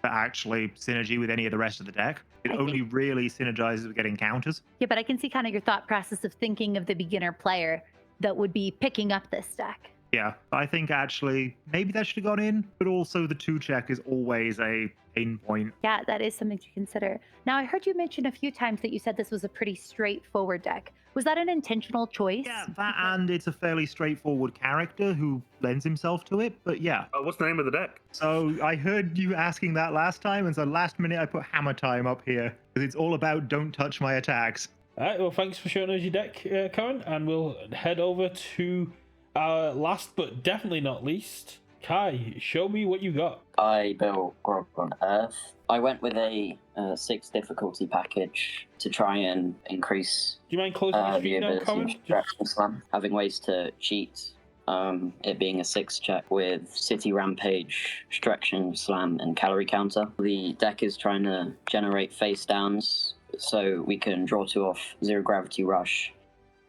for actually synergy with any of the rest of the deck. It only really synergizes with getting counters. Yeah, but I can see kind of your thought process of thinking of the beginner player that would be picking up this deck. Yeah, I think actually maybe that should have gone in, but also the 2-check is always a pain point. Yeah, that is something to consider. Now, I heard you mention a few times that you said this was a pretty straightforward deck. Was that an intentional choice? Yeah, that and it's a fairly straightforward character who lends himself to it, but yeah. What's the name of the deck? So I heard you asking that last time, and so last minute I put Hammer Time up here, because it's all about don't touch my attacks. All right, well, thanks for showing us your deck, Karen, and we'll head over to our last but definitely not least, Kai. Show me what you got. I built Grog on Earth. I went with a 6 difficulty package to try and increase Do you mind closing your the screen now, ability Karen? of Stretching Slam, having ways to cheat. It being a 6 check with City Rampage, Stretching Slam, and Calorie Counter. The deck is trying to generate face downs so we can draw 2 off Zero Gravity Rush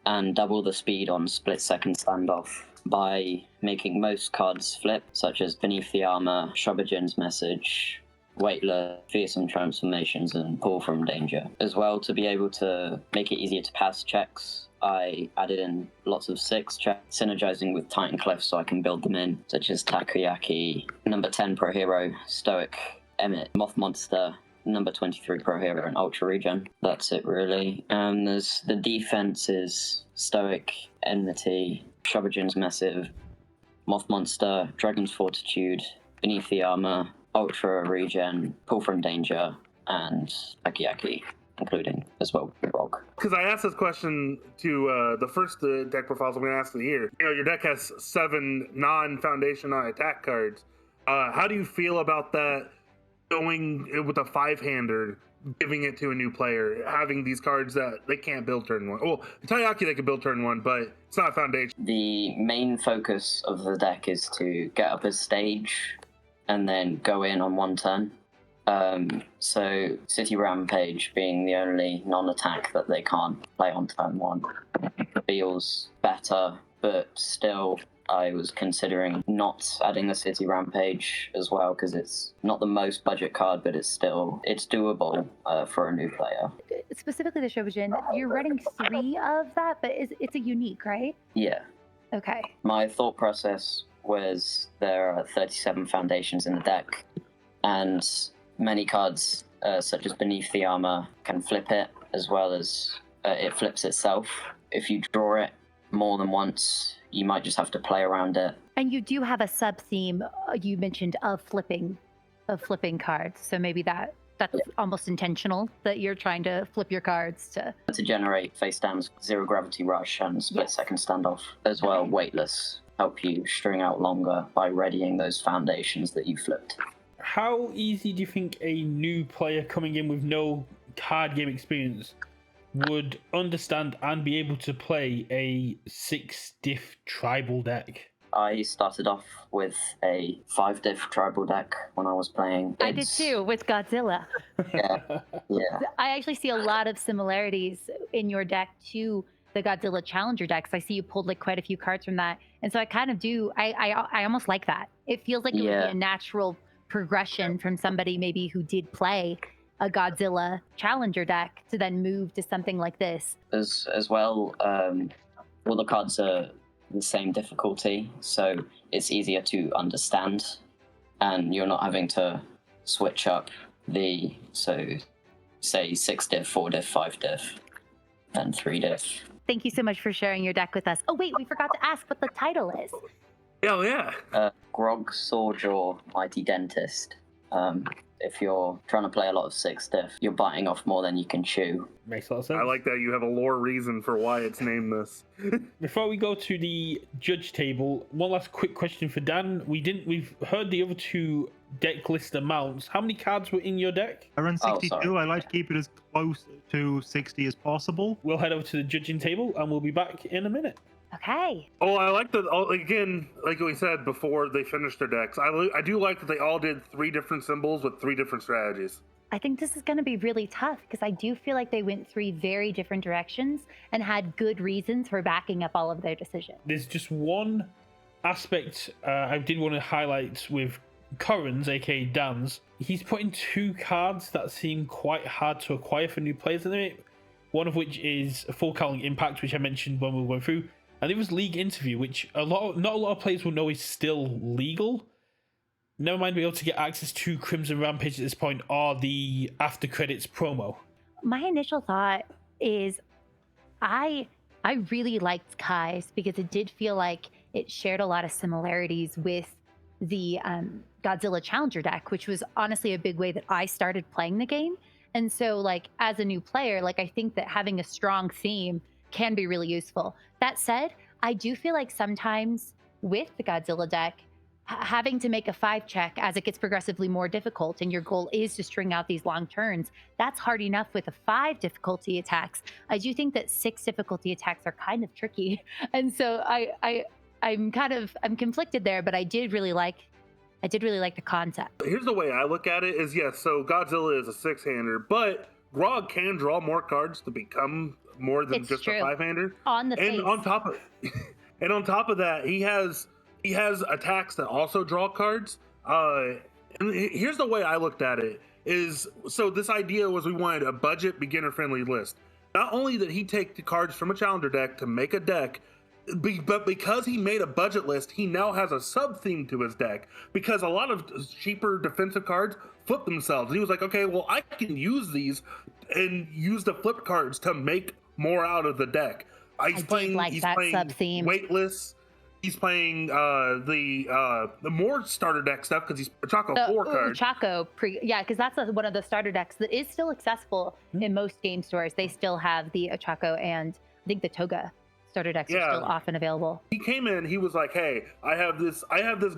and double the speed on Split Second Standoff by making most cards flip, such as Beneath the Armor, Shobagin's Message, Weightless, Fearsome Transformations, and Pull from Danger. As well, to be able to make it easier to pass checks, I added in lots of 6 checks, synergizing with Titan Clef so I can build them in, such as Takoyaki, number 10 Pro Hero, Stoic, Emmet, Moth Monster, number 23 Pro Hero, and Ultra Regen. That's it, really. There's the defense is Stoic, Enmity, Shobagin's Massive, Moth Monster, Dragon's Fortitude, Beneath the Armor, Ultra Regen, Pull from Danger, and Takoyaki, including as well Grog. Because I asked this question to the first deck profiles I'm going to ask of the year. You know, your deck has 7 non-foundation attack cards. How do you feel about that going with a 5-hander, giving it to a new player, having these cards that they can't build turn 1? Well, Takoyaki they can build turn 1, but it's not foundation. The main focus of the deck is to get up a stage and then go in on 1 turn. So City Rampage being the only non-attack that they can't play on turn 1 feels better, but still I was considering not adding the City Rampage as well because it's not the most budget card, but it's doable for a new player. Specifically the Shobajin, you're running 3 of that, but it's a unique, right? Yeah. Okay. My thought process was there are 37 foundations in the deck, and many cards such as Beneath the Armor can flip it, as well as it flips itself. If you draw it more than once, you might just have to play around it. And you do have a sub-theme you mentioned of flipping cards, so maybe that's almost intentional that you're trying to flip your cards to generate face downs, Zero Gravity Rush, and Split Second Standoff. As well, Weightless help you string out longer by readying those foundations that you flipped. how easy do you think a new player coming in with no card game experience would understand and be able to play a 6-diff tribal deck? I started off with a 5-diff tribal deck when I was playing. I did too, with Godzilla. Yeah. I actually see a lot of similarities in your deck to the Godzilla Challenger decks. I see you pulled like quite a few cards from that, and so I kind of do. I almost like that. It feels like it would be a natural progression from somebody maybe who did play a Godzilla Challenger deck to then move to something like this. As well, all the cards are the same difficulty, so it's easier to understand, and you're not having to switch up say 6-diff, 4-diff, 5-diff, and 3-diff. Thank you so much for sharing your deck with us. Oh wait, we forgot to ask what the title is. Oh yeah. Grog Sawjaw Mighty Dentist. If you're trying to play a lot of 6-diff, you're biting off more than you can chew. Makes a lot of sense. I like that you have a lore reason for why it's named this. Before we go to the judge table, one last quick question for Dan. We've heard the other two deck list amounts. How many cards were in your deck? I run 62. sorry. I like to keep it as close to 60 as possible. We'll head over to the judging table and we'll be back in a minute. Okay. Oh, I like that. Again, like we said before, they finished their decks. I do like that they all did 3 different symbols with 3 different strategies. I think this is going to be really tough because I do feel like they went 3 very different directions and had good reasons for backing up all of their decisions. There's just one aspect I did want to highlight with Corrin's, aka Dan's. He's putting 2 cards that seem quite hard to acquire for new players in it. One of which is Full Calling Impact, which I mentioned when we were going through. And it was League Interview, which not a lot of players will know is still legal. Never mind being able to get access to Crimson Rampage at this point or the After Credits promo. My initial thought is I really liked Kai's because it did feel like it shared a lot of similarities with the Godzilla Challenger deck, which was honestly a big way that I started playing the game. And so like as a new player, like I think that having a strong theme can be really useful. That said, I do feel like sometimes with the Godzilla deck, having to make a 5 check as it gets progressively more difficult and your goal is to string out these long turns, that's hard enough with a 5 difficulty attacks. I do think that 6 difficulty attacks are kind of tricky. And so I'm conflicted there, but I did really like the concept. Here's the way I look at it is, yes, so Godzilla is a 6-hander, but Grog can draw more cards to become more than It's just true. a 5-hander. On the face. And on top of that, he has attacks that also draw cards. And here's the way I looked at it is, so this idea was we wanted a budget beginner friendly list. Not only did he take the cards from a challenger deck to make a deck, but because he made a budget list, he now has a sub theme to his deck, because a lot of cheaper defensive cards flip themselves. He was like, okay, well, I can use these and use the flip cards to make more out of the deck. He's playing sub-theme. Weightless. He's playing the more starter deck stuff because he's Ochako 4 cards. Because that's one of the starter decks that is still accessible in most game stores. They still have the Ochako and I think the Toga starter decks are still often available. He came in, he was like, hey, I have this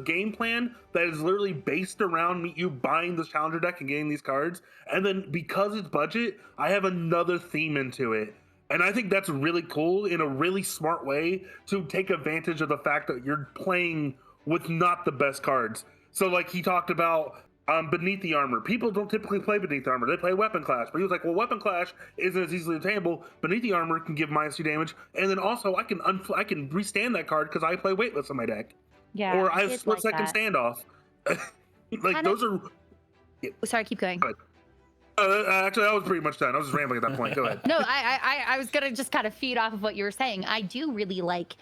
game plan that is literally based around you buying this challenger deck and getting these cards. And then because it's budget, I have another theme into it. And I think that's really cool in a really smart way to take advantage of the fact that you're playing with not the best cards. So like he talked about Beneath the Armor. People don't typically play Beneath the Armor. They play Weapon Clash. But he was like, well, Weapon Clash isn't as easily attainable. Beneath the Armor can give -2 damage. And then also I can restand that card because I play Weightless on my deck. Yeah. Or I have split-second standoff. Sorry, keep going. Actually, I was pretty much done. I was just rambling at that point. Go ahead. No, I was going to just kind of feed off of what you were saying. I do really like,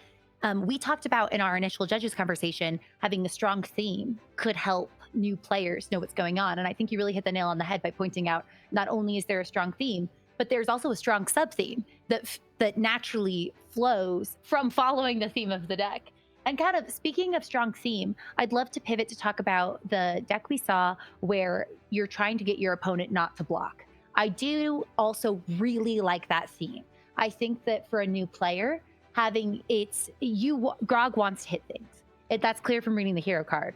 we talked about in our initial judges conversation, having a strong theme could help new players know what's going on. And I think you really hit the nail on the head by pointing out not only is there a strong theme, but there's also a strong sub-theme that naturally flows from following the theme of the deck. And kind of speaking of strong theme, I'd love to pivot to talk about the deck we saw where you're trying to get your opponent not to block. I do also really like that theme. I think that for a new player, Grog wants to hit things. That's clear from reading the hero card.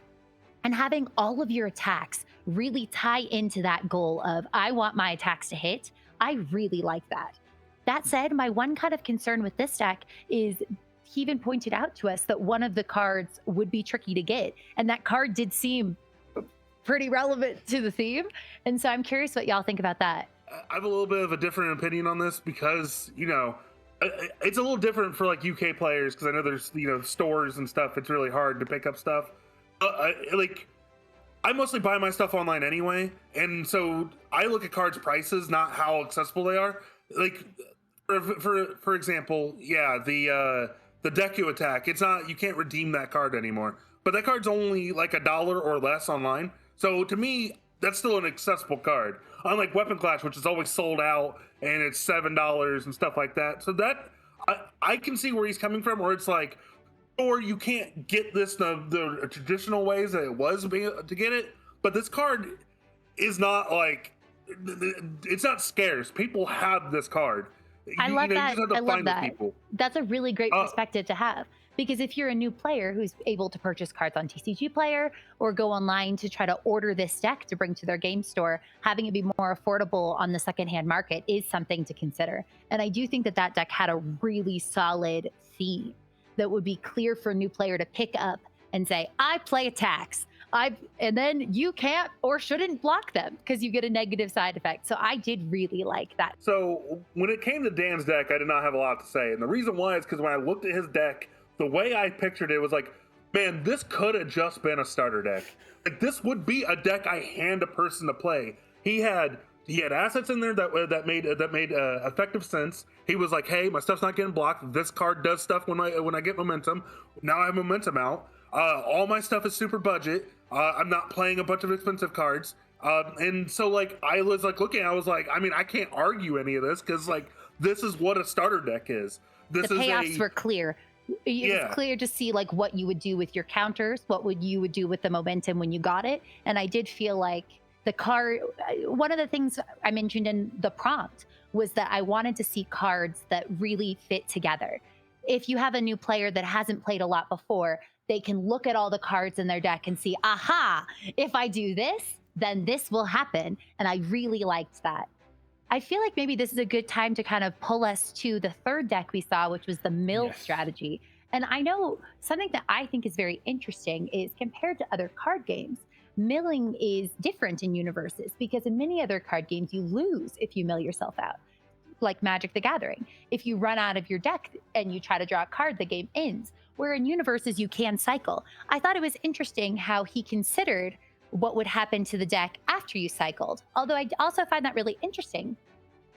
and having all of your attacks really tie into that goal of, I want my attacks to hit. I really like that. That said, my one kind of concern with this deck is he even pointed out to us that one of the cards would be tricky to get. And that card did seem pretty relevant to the theme. And so I'm curious what y'all think about that. I have a little bit of a different opinion on this because, it's a little different for like UK players because I know there's, stores and stuff. It's really hard to pick up stuff. I mostly buy my stuff online anyway. And so I look at cards' prices, not how accessible they are. Like, for example, the Deku attack, it's not, you can't redeem that card anymore. But that card's only like $1 or less online. So to me, that's still an accessible card. Unlike Weapon Clash, which is always sold out and it's $7 and stuff like that. So that I can see where he's coming from, where it's like, or you can't get this the traditional ways that it was to get it. But this card is not like, it's not scarce. People have this card. I love that. You just have to I love find those that. people. That's a really great perspective to have. Because if you're a new player who's able to purchase cards on TCG Player or go online to try to order this deck to bring to their game store, having it be more affordable on the secondhand market is something to consider. And I do think that that deck had a really solid theme that would be clear for a new player to pick up and say, I play attacks. And then you can't or shouldn't block them because you get a negative side effect. So I did really like that. So when it came to Dan's deck, I did not have a lot to say. And the reason why is because when I looked at his deck, the way I pictured it was like, man, this could have just been a starter deck. Like, this would be a deck I hand a person to play. He had assets in there that made effective sense. He was like, hey, my stuff's not getting blocked. This card does stuff when I get momentum. Now I have momentum out. All my stuff is super budget. I'm not playing a bunch of expensive cards. And so like I was like looking, I was like, I mean, I can't argue any of this because like this is what a starter deck is. The payoffs were clear. It was clear to see like what you would do with your counters, you would do with the momentum when you got it. And I did feel like the card, one of the things I mentioned in the prompt was that I wanted to see cards that really fit together. If you have a new player that hasn't played a lot before, they can look at all the cards in their deck and see, aha, if I do this, then this will happen. And I really liked that. I feel like maybe this is a good time to kind of pull us to the third deck we saw, which was the mill strategy. And I know something that I think is very interesting is compared to other card games, milling is different in Universus because in many other card games, you lose if you mill yourself out, like Magic the Gathering. If you run out of your deck and you try to draw a card, the game ends. Where in Universus, you can cycle. I thought it was interesting how he considered what would happen to the deck after you cycled. Although I also find that really interesting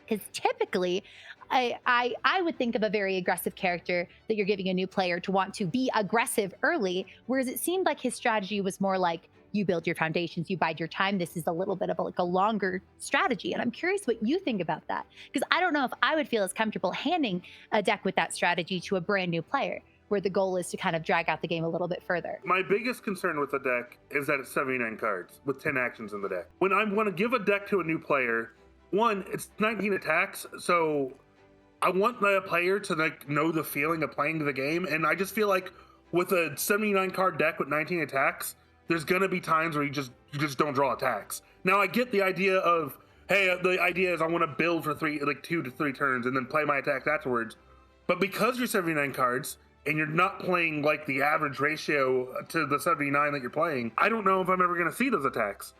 because typically I would think of a very aggressive character that you're giving a new player to want to be aggressive early, whereas it seemed like his strategy was more like you build your foundations, you bide your time. This is a little bit of a longer strategy. And I'm curious what you think about that because I don't know if I would feel as comfortable handing a deck with that strategy to a brand new player, where the goal is to kind of drag out the game a little bit further. My biggest concern with the deck is that it's 79 cards with 10 actions in the deck. When I want to give a deck to a new player, one, it's 19 attacks, so I want the player to like know the feeling of playing the game, and I just feel like with a 79 card deck with 19 attacks, there's gonna be times where you just don't draw attacks. Now I get the idea of, hey, the idea is I want to build for 2 to 3 turns and then play my attacks afterwards, but because you're 79 cards, and you're not playing like the average ratio to the 79 that you're playing, I don't know if I'm ever going to see those attacks.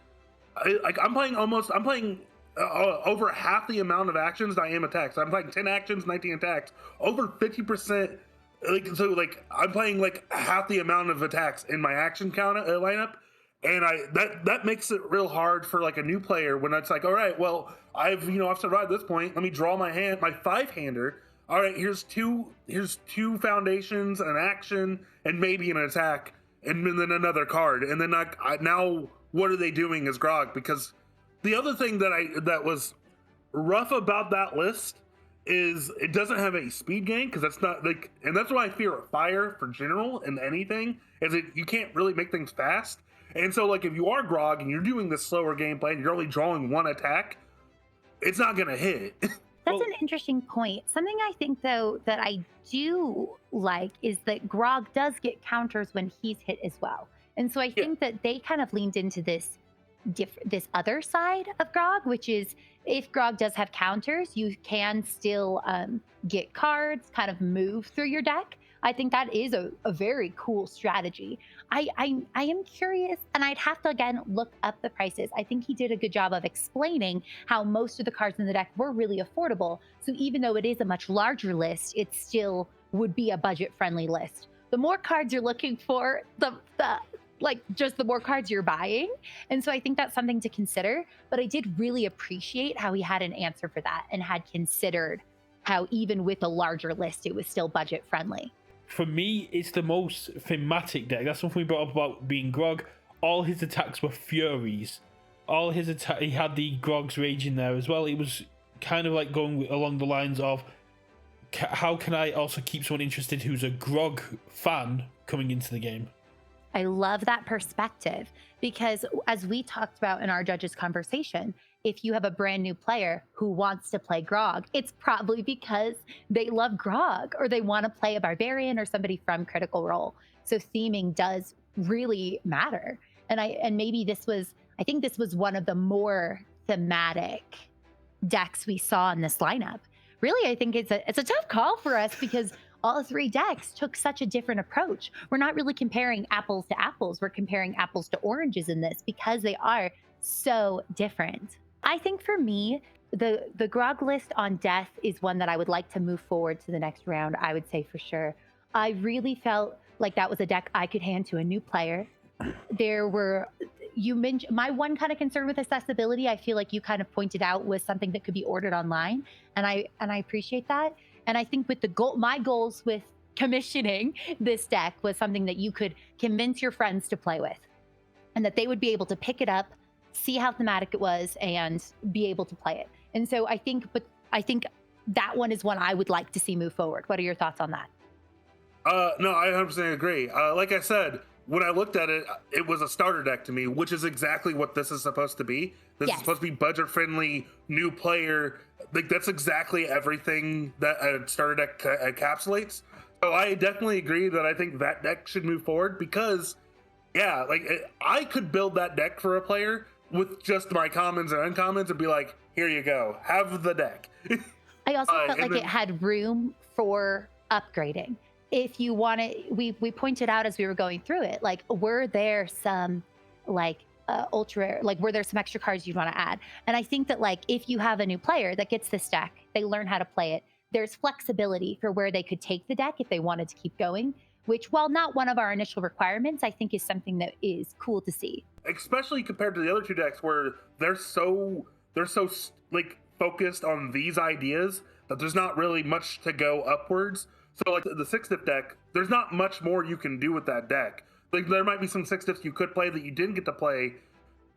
I'm playing over half the amount of actions that I am attacks. I'm playing 10 actions, 19 attacks, over 50%. I'm playing like half the amount of attacks in my action count lineup. And that makes it real hard for like a new player when it's like, all right, well, I've survived this point. Let me draw my 5-hander. All right, here's two foundations, an action, and maybe an attack, and then another card. And then now what are they doing as Grog? Because the other thing that was rough about that list is it doesn't have any speed gain because that's not like, and that's why I fear fire for general and anything is that you can't really make things fast. And so like if you are Grog and you're doing this slower gameplay and you're only drawing one attack, it's not gonna hit. That's an interesting point. Something I think, though, that I do like is that Grog does get counters when he's hit as well. And so I think that they kind of leaned into this this other side of Grog, which is if Grog does have counters, you can still get cards, kind of move through your deck. I think that is a very cool strategy. I am curious, and I'd have to again look up the prices. I think he did a good job of explaining how most of the cards in the deck were really affordable. So even though it is a much larger list, it still would be a budget-friendly list. The more cards you're looking for, the just the more cards you're buying. And so I think that's something to consider. But I did really appreciate how he had an answer for that and had considered how even with a larger list, it was still budget-friendly. For me, it's the most thematic deck. That's something we brought up about being Grog. All his attacks were Furies. All his he had the Grog's Rage in there as well. It was kind of like going along the lines of how can I also keep someone interested who's a Grog fan coming into the game? I love that perspective because as we talked about in our judges conversation, if you have a brand new player who wants to play Grog, it's probably because they love Grog or they want to play a barbarian or somebody from Critical Role. So theming does really matter. And maybe I think this was one of the more thematic decks we saw in this lineup. Really, I think it's a tough call for us because all three decks took such a different approach. We're not really comparing apples to apples. We're comparing apples to oranges in this because they are so different. I think for me, the Grog list on Death is one that I would like to move forward to the next round, I would say for sure. I really felt like that was a deck I could hand to a new player. You mentioned my one kind of concern with accessibility, I feel like you kind of pointed out, was something that could be ordered online. And I appreciate that. And I think with my goals with commissioning this deck was something that you could convince your friends to play with and that they would be able to pick it up, see how thematic it was, and be able to play it. And so I think that one is one I would like to see move forward. What are your thoughts on that? No, I 100% agree. Like I said, when I looked at it, it was a starter deck to me, which is exactly what this is supposed to be. This is supposed to be budget-friendly, new player. Like, that's exactly everything that a starter deck encapsulates. So I definitely agree that I think that deck should move forward because, I could build that deck for a player with just my commons and uncommons and be like, here you go, have the deck. I also felt like it had room for upgrading. If you want it, we pointed out as we were going through it, like, were there some ultra, like, were there some extra cards you'd want to add? And I think that, like, if you have a new player that gets this deck, they learn how to play it, there's flexibility for where they could take the deck if they wanted to keep going, which, while not one of our initial requirements, I think is something that is cool to see. Especially compared to the other two decks where they're so like focused on these ideas that there's not really much to go upwards. So like the 6-diff deck, there's not much more you can do with that deck. Like, there might be some 6-diffs you could play that you didn't get to play,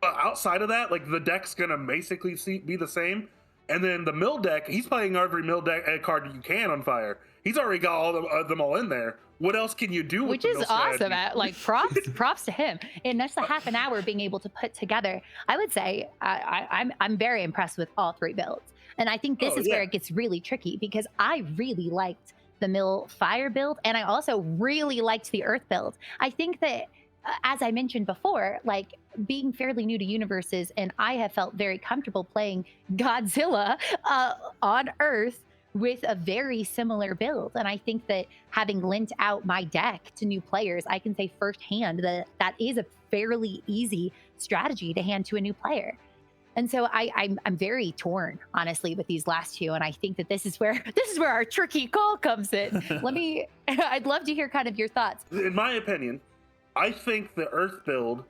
but outside of that, like, the deck's gonna basically be the same. And then the mill deck, he's playing every mill deck card you can on fire. He's already got all them all in there. What else can you do with Which is awesome. Like, props to him. In just a half an hour being able to put together, I would say I'm very impressed with all three builds. And I think this is where it gets really tricky because I really liked the mill fire build, and I also really liked the earth build. I think that, as I mentioned before, like, being fairly new to Universes, and I have felt very comfortable playing Godzilla on Earth with a very similar build. And I think that having lent out my deck to new players, I can say firsthand that that is a fairly easy strategy to hand to a new player. And so I'm very torn, honestly, with these last two. And I think that this is where our tricky call comes in. I'd love to hear kind of your thoughts. In my opinion, I think the Earth build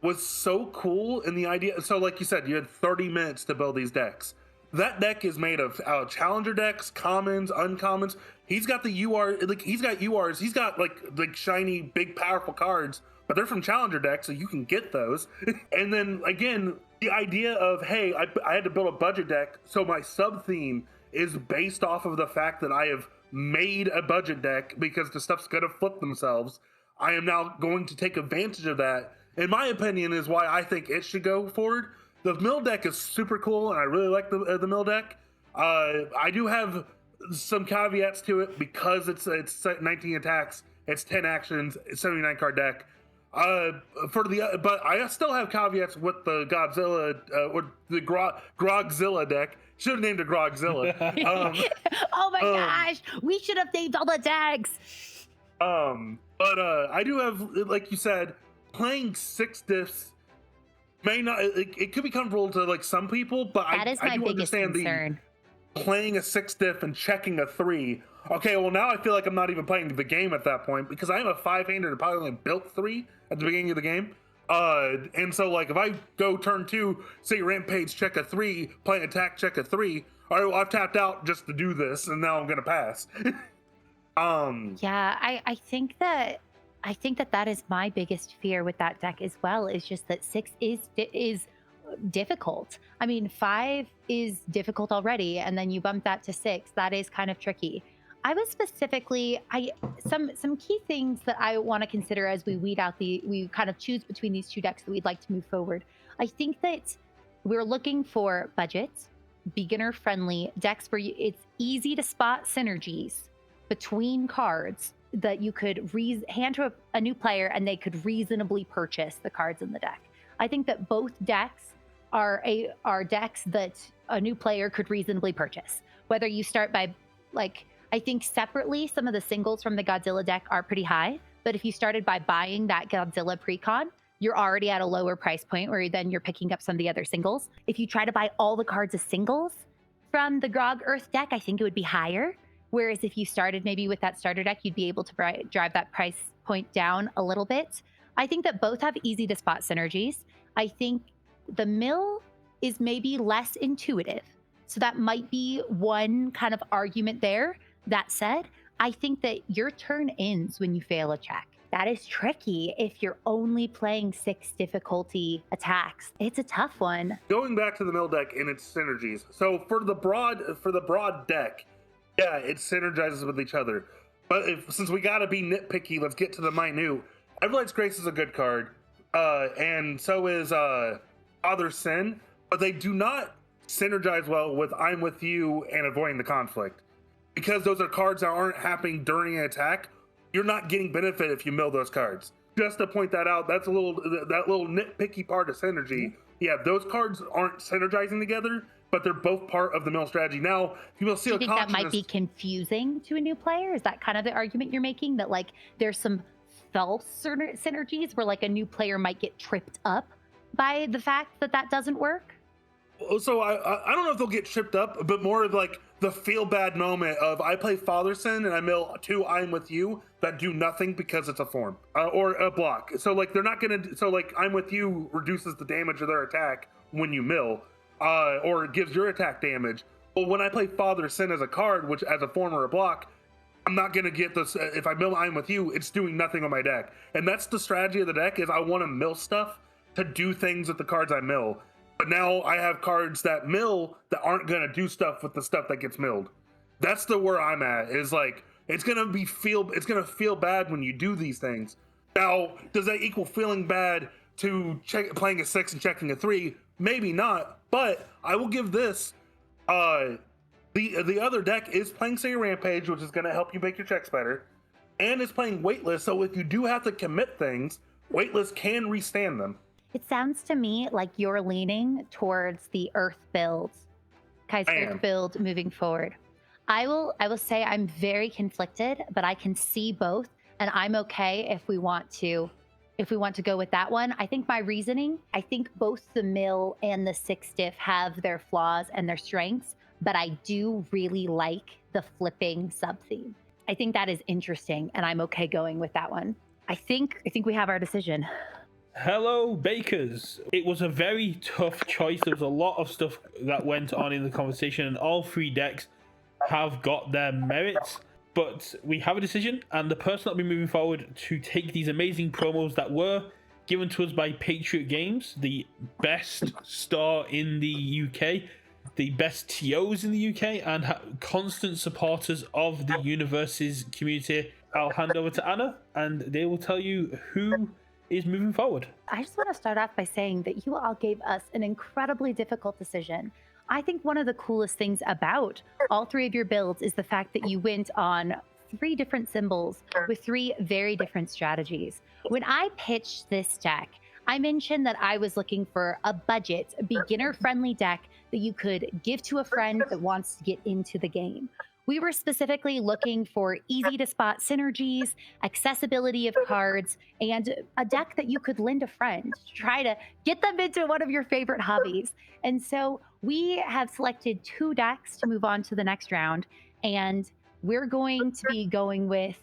was so cool in the idea. So like you said, you had 30 minutes to build these decks. That deck is made of challenger decks, commons, uncommons. He's got the UR, like, he's got URs. He's got like shiny, big, powerful cards, but they're from challenger decks, so you can get those. And then again, the idea of, hey, I had to build a budget deck, so my sub theme is based off of the fact that I have made a budget deck because the stuff's gonna flip themselves. I am now going to take advantage of that. In my opinion, is why I think it should go forward. The mill deck is super cool, and I really like the mill deck. I do have some caveats to it because it's 19 attacks, it's 10 actions, it's 79 card deck. But I still have caveats with the Godzilla, with the Grogzilla deck. Should have named it Grogzilla. Oh my gosh, we should have named all the decks. But I do have, like you said, playing 6 diffs may not. It could be comfortable to like some people, but That is I my do biggest understand concern. playing a 6 diff and checking a 3. Okay, well now I feel like I'm not even playing the game at that point because I am a 5-hander and probably only built 3 at the beginning of the game. And so like if I go turn 2, say rampage, check a 3, play an attack, check a 3. All right, well I've tapped out just to do this, and now I'm gonna pass. Yeah, I think that that is my biggest fear with that deck as well. Is just that 6 is difficult. I mean, 5 is difficult already, and then you bump that to 6. That is kind of tricky. I was specifically some key things that I want to consider as we kind of choose between these 2 decks that we'd like to move forward. I think that we're looking for budgets, beginner friendly decks where it's easy to spot synergies between cards that you could hand to a new player and they could reasonably purchase the cards in the deck. I think that both decks are decks that a new player could reasonably purchase. Whether you start by I think separately, some of the singles from the Godzilla deck are pretty high, but if you started by buying that Godzilla precon, you're already at a lower price point where then you're picking up some of the other singles. If you try to buy all the cards as singles from the Grog Earth deck, I think it would be higher. Whereas if you started maybe with that starter deck, you'd be able to drive that price point down a little bit. I think that both have easy to spot synergies. I think the mill is maybe less intuitive. So that might be one kind of argument there. That said, I think that your turn ends when you fail a check. That is tricky if you're only playing 6 difficulty attacks. It's a tough one. Going back to the mill deck and its synergies. So for the broad deck, yeah, it synergizes with each other. But since we gotta be nitpicky, let's get to the minute. Everlight's Grace is a good card, and so is Father Sin, but they do not synergize well with I'm With You and Avoiding the Conflict. Because those are cards that aren't happening during an attack, you're not getting benefit if you mill those cards. Just to point that out, that's that little nitpicky part of synergy. Yeah, those cards aren't synergizing together, but they're both part of the mill strategy. Now, if you will see, do you think that might be confusing to a new player? Is that kind of the argument you're making? That like there's some false synergies where like a new player might get tripped up by the fact that that doesn't work? So I don't know if they'll get tripped up, but more of like the feel bad moment of I play Father Sin and I mill 2 I'm With You that do nothing because it's a form or a block. So like they're not gonna. So like I'm With You reduces the damage of their attack when you mill, or it gives your attack damage. But when I play Father Sin as a card, which as a form or a block, I'm not gonna get this. If I mill I'm With You, it's doing nothing on my deck, and that's the strategy of the deck. Is I want to mill stuff to do things with the cards I mill. But now I have cards that mill that aren't gonna do stuff with the stuff that gets milled. That's where I'm at. Is like it's gonna feel bad when you do these things. Now, does that equal feeling bad to playing a 6 and checking a 3? Maybe not. But I will give this. The other deck is playing say Rampage, which is gonna help you make your checks better, and it's playing Weightless. So if you do have to commit things, Weightless can restand them. It sounds to me like you're leaning towards the Earth builds, Kai's Earth build moving forward. I will say I'm very conflicted, but I can see both, and I'm okay if we want to go with that one. I think my reasoning, I think both the mill and the 6 diff have their flaws and their strengths, but I do really like the flipping sub theme. I think that is interesting, and I'm okay going with that one. I think we have our decision. Hello, Bakers. It was a very tough choice. There was a lot of stuff that went on in the conversation, and all 3 decks have got their merits. But we have a decision, and the person that'll be moving forward to take these amazing promos that were given to us by Patriot Games, the best store in the UK, the best TOs in the UK, and constant supporters of the Universus community. I'll hand over to Anna, and they will tell you who is moving forward. I just want to start off by saying that you all gave us an incredibly difficult decision. I think one of the coolest things about all 3 of your builds is the fact that you went on 3 different symbols with 3 very different strategies. When I pitched this deck, I mentioned that I was looking for a budget, beginner-friendly deck that you could give to a friend that wants to get into the game. We were specifically looking for easy to spot synergies, accessibility of cards, and a deck that you could lend a friend to try to get them into one of your favorite hobbies. And so we have selected 2 decks to move on to the next round, and we're going to be going with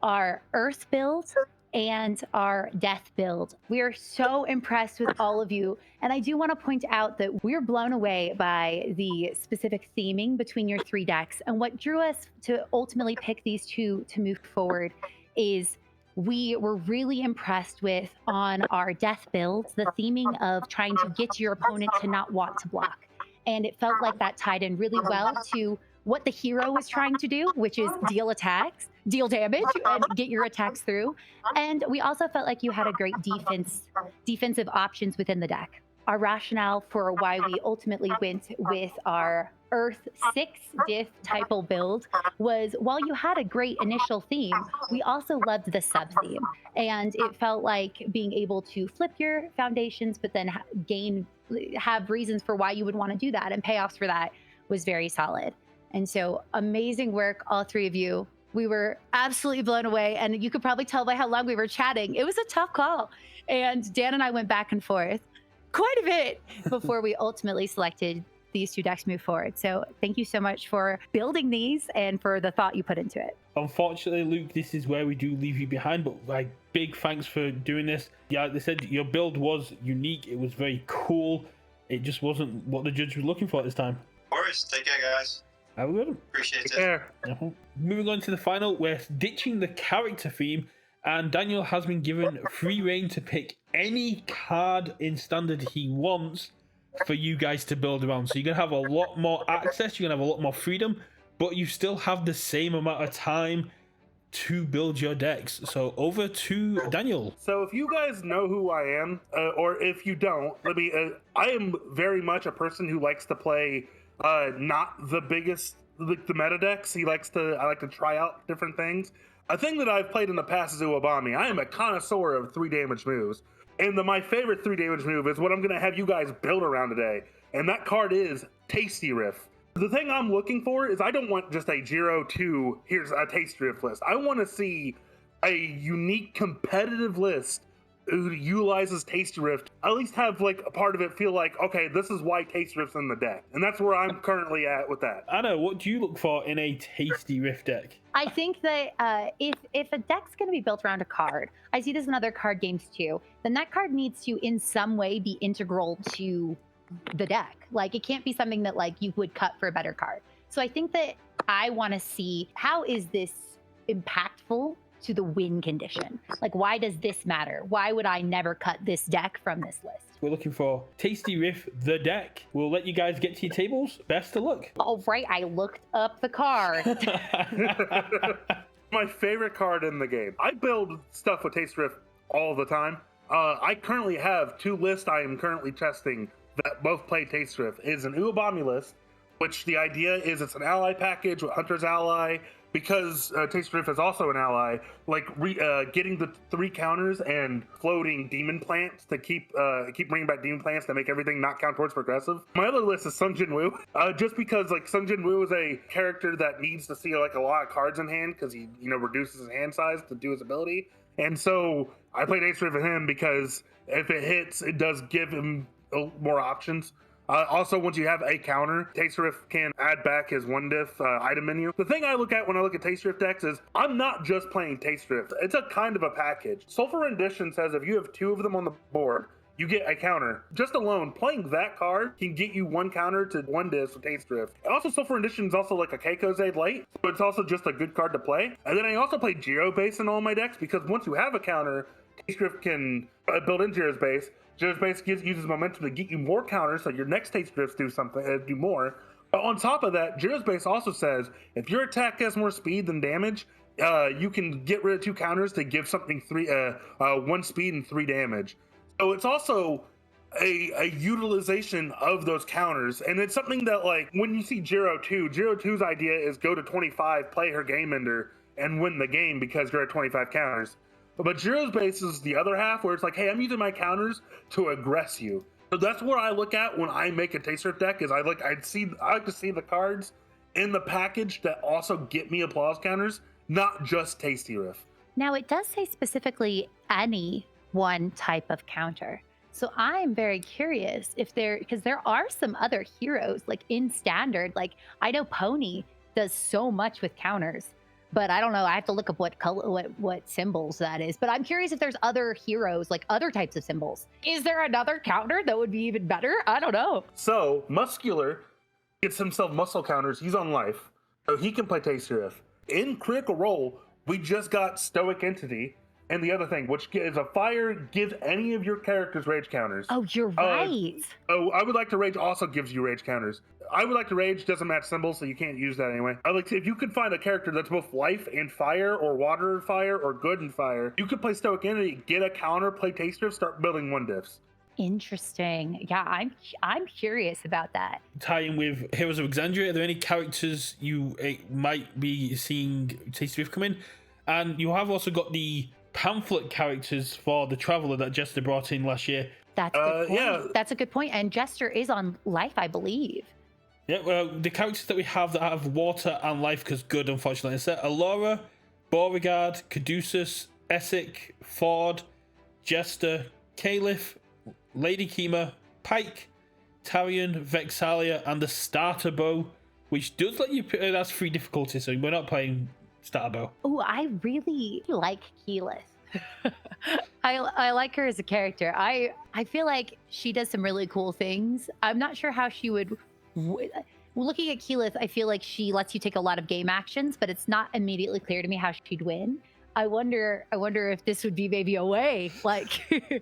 our Earth build and our Death build. We are so impressed with all of you. And I do want to point out that we're blown away by the specific theming between your 3 decks. And what drew us to ultimately pick these 2 to move forward is we were really impressed with, on our Death build, the theming of trying to get your opponent to not want to block. And it felt like that tied in really well to what the hero was trying to do, which is deal damage, and get your attacks through. And we also felt like you had a great defensive options within the deck. Our rationale for why we ultimately went with our Earth 6 diff typal build was, while you had a great initial theme, we also loved the sub-theme. And it felt like being able to flip your foundations, but then have reasons for why you would want to do that, and payoffs for that was very solid. And so, amazing work, all 3 of you. We were absolutely blown away. And you could probably tell by how long we were chatting. It was a tough call. And Dan and I went back and forth quite a bit before we ultimately selected these 2 decks to move forward. So thank you so much for building these and for the thought you put into it. Unfortunately, Luke, this is where we do leave you behind, but like, big thanks for doing this. Yeah, like they said, your build was unique. It was very cool. It just wasn't what the judge was looking for at this time. Of course, take care, guys. Have a good one. Appreciate it. Yeah. Moving on to the final, we're ditching the character theme, and Daniel has been given free reign to pick any card in standard he wants for you guys to build around. So you're going to have a lot more access, you're going to have a lot more freedom, but you still have the same amount of time to build your decks. So over to Daniel. So if you guys know who I am, or if you don't, I am very much a person who likes to play not the biggest, like the meta decks. I like to try out different things. A thing that I've played in the past is Uobami. I am a connoisseur of 3 damage moves. And my favorite 3 damage move is what I'm going to have you guys build around today. And that card is Tasty Riff. The thing I'm looking for is, I don't want just a 0-2, here's a Tasty Riff list. I want to see a unique competitive list who utilizes Tasty Rift. At least have like a part of it feel like, okay, this is why Tasty Rift's in the deck. And that's where I'm currently at with that. Anna, what do you look for in a Tasty Rift deck? I think that if a deck's going to be built around a card, I see this in other card games too, then that card needs to in some way be integral to the deck. Like, it can't be something that like you would cut for a better card. So I think that I want to see, how is this impactful to the win condition? Like, why does this matter? Why would I never cut this deck from this list? We're looking for Tasty Riff, the deck. We'll let you guys get to your tables. Best of luck. All right, I looked up the card. My favorite card in the game. I build stuff with Tasty Riff all the time. I currently have 2 lists I am currently testing that both play Tasty Riff. It is an Uobami list, which the idea is it's an ally package with Hunter's Ally. Because Tasty Riff is also an ally, like getting the 3 counters and floating demon plants to keep bringing back demon plants to make everything not count towards progressive. My other list is Sung Jin Woo, just because like Sung Jin Woo is a character that needs to see like a lot of cards in hand because he reduces his hand size to do his ability, and so I play Tasty Riff with him because if it hits, it does give him more options. Also, once you have a counter, Tasty Riff can add back his 1 diff item menu. The thing I look at when I look at Tasty Riff decks is, I'm not just playing Tasty Riff. It's a kind of a package. Sulfur Rendition says if you have 2 of them on the board, you get a counter. Just alone, playing that card can get you 1 counter to 1 diff with Tasty Riff. Also, Sulfur Rendition is also like a Keiko's Aid Light, but it's also just a good card to play. And then I also play Geo Base in all my decks, because once you have a counter, Tasty Riff can build in Geo's Base. Geo's Base uses momentum to get you more counters, so your next Tasty Riffs do more. But on top of that, Geo's Base also says if your attack has more speed than damage, you can get rid of 2 counters to give something 1 speed and 3 damage. So it's also a utilization of those counters, and it's something that, like, when you see 0-2, 0-2's idea is go to 25, play her Game Ender, and win the game because you're at 25 counters. But Jiro's base is the other half where it's like, hey, I'm using my counters to aggress you. So that's what I look at when I make a Taster deck. Is I like to see the cards in the package that also get me applause counters, not just Tasty Riff. Now, it does say specifically any one type of counter. So I'm very curious if because there are some other heroes, like in standard, like I know Pony does so much with counters, but I don't know. I have to look up what symbols that is. But I'm curious if there's other heroes, like other types of symbols. Is there another counter that would be even better? I don't know. So Muscular gets himself muscle counters. He's on life, so he can play Tasty Riff. In Critical Role, we just got Stoic Entity. And the other thing, which is a fire, gives any of your characters rage counters. Oh, you're right. I Would Like to Rage also gives you rage counters. I Would Like to Rage doesn't match symbols, so you can't use that anyway. If you could find a character that's both life and fire, or water and fire, or good and fire, you could play Stoic Entity, get a counter, play Taste Riff, start building 1 diffs. Interesting. Yeah, I'm curious about that. Tying with Heroes of Exandria, are there any characters you might be seeing Tasty Riff come in? And you have also got the pamphlet characters for the Traveler that Jester brought in last year. That's a good point. Yeah. That's a good point. And Jester is on life, I believe. Yeah, well, the characters that we have that have water and life because good, unfortunately, is Allura, Beauregard, Caduceus, Essek, Ford, Jester, Caliph, Lady Kima, Pike, Tarion, Vexalia, and the Starter Bow, which does let you that's 3 difficulties, so we're not playing Starter Bow. Oh, I really like Keyleth. I like her as a character. I feel like she does some really cool things. I'm not sure how she would. Looking at Keyleth, I feel like she lets you take a lot of game actions, but it's not immediately clear to me how she'd win. I wonder if this would be maybe a way, like.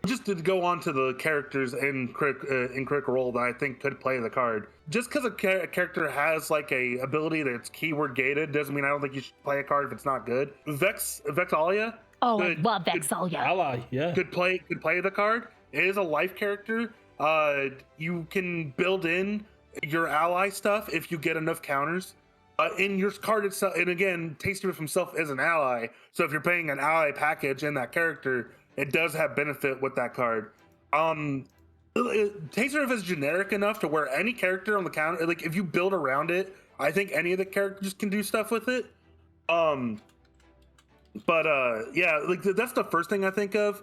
Just to go on to the characters in Critical Role that I think could play the card. Just because a character has like a ability that's keyword gated doesn't mean I don't think you should play a card if it's not good. Vexalia. Oh, I love Vexalia. Ally, yeah. Could play the card. It is a life character. You can build in your ally stuff if you get enough counters. In your card itself, and again, Tasty Riff himself is an ally, so if you're paying an ally package in that character, it does have benefit with that card. Tasty Riff is generic enough to where any character on the counter, like if you build around it, I think any of the characters can do stuff with it. Yeah, like that's the first thing I think of.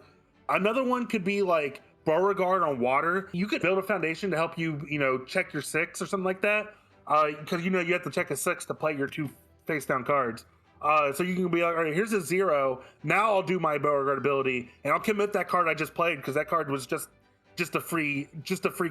Another one could be like Beauregard on water. You could build a foundation to help you, check your 6 or something like that. Because you have to check a 6 to play your 2 face down cards. So you can be like, all right, here's a 0. Now I'll do my Beauregard ability, and I'll commit that card I just played because that card was just a free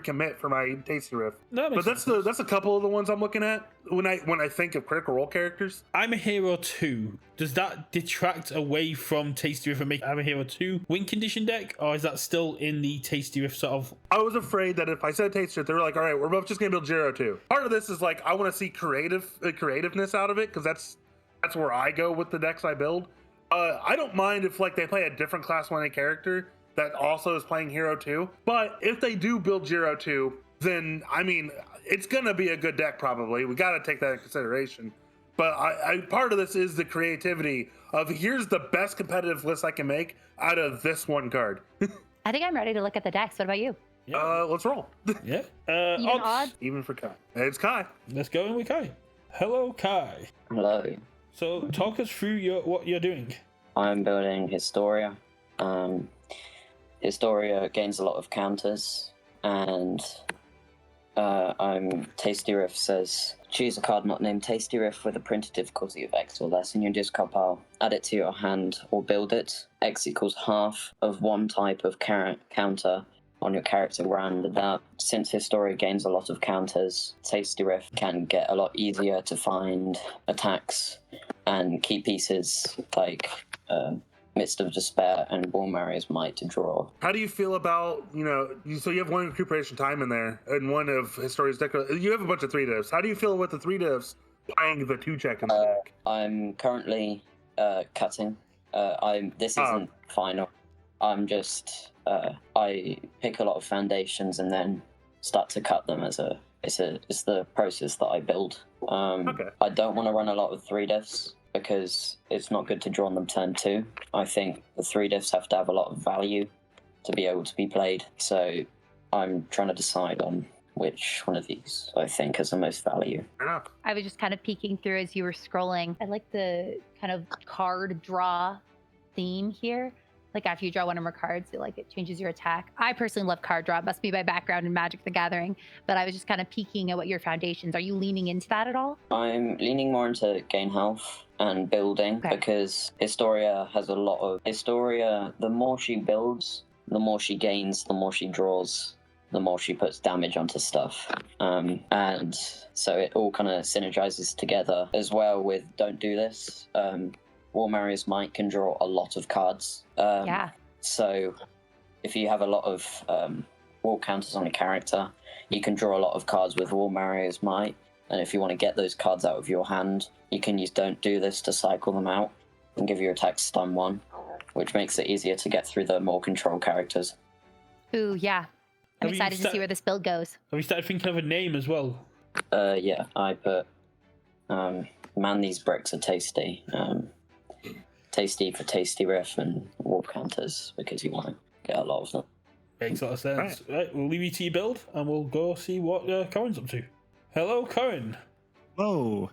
commit for my Tasty Riff. But that's a couple of the ones I'm looking at when I think of Critical Role characters. I'm a Hero 2. Does that detract away from Tasty Riff and make I'm a Hero 2 win condition deck, or is that still in the Tasty Riff sort of? I was afraid that if I said Tasty Riff, they were like, all right, we're both just gonna build Hero 2. Part of this is like I want to see creativeness out of it because that's where I go with the decks I build. I don't mind if like they play a different class 1A character that also is playing Hero 2. But if they do build Hero 2, then, I mean, it's going to be a good deck probably. We got to take that into consideration. But part of this is the creativity of here's the best competitive list I can make out of this one card. I think I'm ready to look at the decks. What about you? Yeah. Let's roll. Yeah. Even odds? Even for Kai. It's Kai. Let's go in with Kai. Hello, Kai. Hello. So talk us through what you're doing. I'm building Historia. Historia gains a lot of counters, and Tasty Riff says choose a card not named Tasty Riff with a printed difficulty of X or less in your discard pile. Add it to your hand or build it. X equals half of one type of counter on your character brand. That since Historia gains a lot of counters, Tasty Riff can get a lot easier to find attacks and key pieces like Midst of Despair and War Marrier's Might to draw. How do you feel about, so you have 1 recuperation time in there and 1 of Historia's deck. You have a bunch of 3 divs. How do you feel with the 3 divs playing the 2 check in the deck? I'm currently cutting. This isn't final. I'm just, I pick a lot of foundations and then start to cut them it's the process that I build. Okay. I don't want to run a lot of 3 divs because it's not good to draw on them turn 2. I think the 3 diffs have to have a lot of value to be able to be played. So I'm trying to decide on which one of these I think has the most value. Fair enough. I was just kind of peeking through as you were scrolling. I like the kind of card draw theme here. Like after you draw one or more cards, it changes your attack. I personally love card draw. It must be my background in Magic the Gathering. But I was just kind of peeking at what your foundations. Are you leaning into that at all? I'm leaning more into gain health and building because Historia has a lot of... Historia, the more she builds, the more she gains, the more she draws, the more she puts damage onto stuff. And so it all kind of synergizes together as well with Don't Do This. War Marrier's Might can draw a lot of cards. So if you have a lot of wall counters on a character, you can draw a lot of cards with War Marrier's Might. And if you want to get those cards out of your hand, you can use Don't Do This to cycle them out and give your attacks stun 1, which makes it easier to get through the more control characters. Ooh, yeah. I'm excited to see where this build goes. Have you started thinking of a name as well? Yeah, I put Man, These Bricks Are Tasty. Tasty for Tasty Riff and War Counters, because you want to get a lot of them. Makes a lot of sense. Right, we'll leave you to your build, and we'll go see what Corin's up to. Hello, Corin. Hello.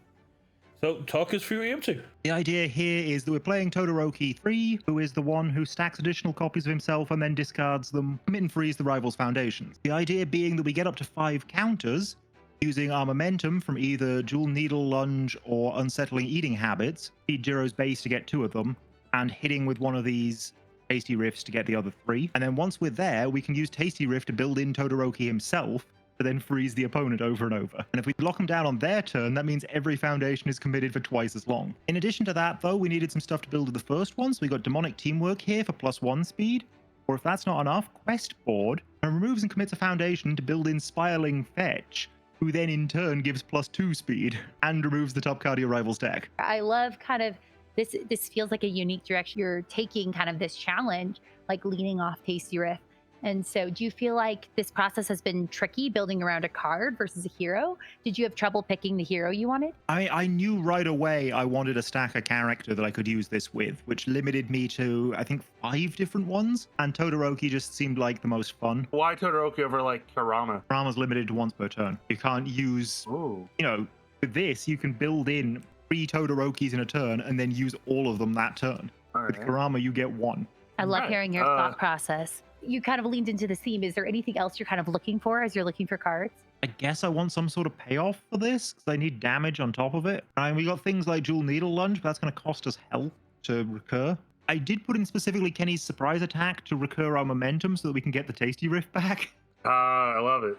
So, talk us through what you're up to. The idea here is that we're playing Todoroki 3, who is the one who stacks additional copies of himself and then discards them, commit and freeze the rival's foundations. The idea being that we get up to 5 counters, using our momentum from either Dual Needle Lunge or Unsettling Eating Habits, feed Jiro's base to get 2 of them, and hitting with one of these Tasty Riffs to get the other 3. And then once we're there, we can use Tasty Riff to build in Todoroki himself, to then freeze the opponent over and over. And if we lock them down on their turn, that means every foundation is committed for twice as long. In addition to that, though, we needed some stuff to build with the first one, so we got Demonic Teamwork here for +1 speed. Or if that's not enough, Quest Board, and removes and commits a foundation to build in Spiraling Fetch, who then in turn gives +2 speed, and removes the top card of your rival's deck. I love kind of this feels like a unique direction. You're taking kind of this challenge, like leaning off Tasty Riff. And so do you feel like this process has been tricky building around a card versus a hero? Did you have trouble picking the hero you wanted? I knew right away I wanted a stack of character that I could use this with, which limited me to, I think, 5 different ones. And Todoroki just seemed like the most fun. Why Todoroki over like Kurama? Kurama's limited to once per turn. You can't use, with this, you can build in 3 Todorokis in a turn and then use all of them that turn. With Kurama, you get 1. I love hearing your thought process. You kind of leaned into the theme. Is there anything else you're kind of looking for as you're looking for cards? I guess I want some sort of payoff for this, because I need damage on top of it. And we got things like Dual Needle Lunge, but that's going to cost us health to recur. I did put in specifically Kenny's Surprise Attack to recur our momentum so that we can get the Tasty Riff back. I love it.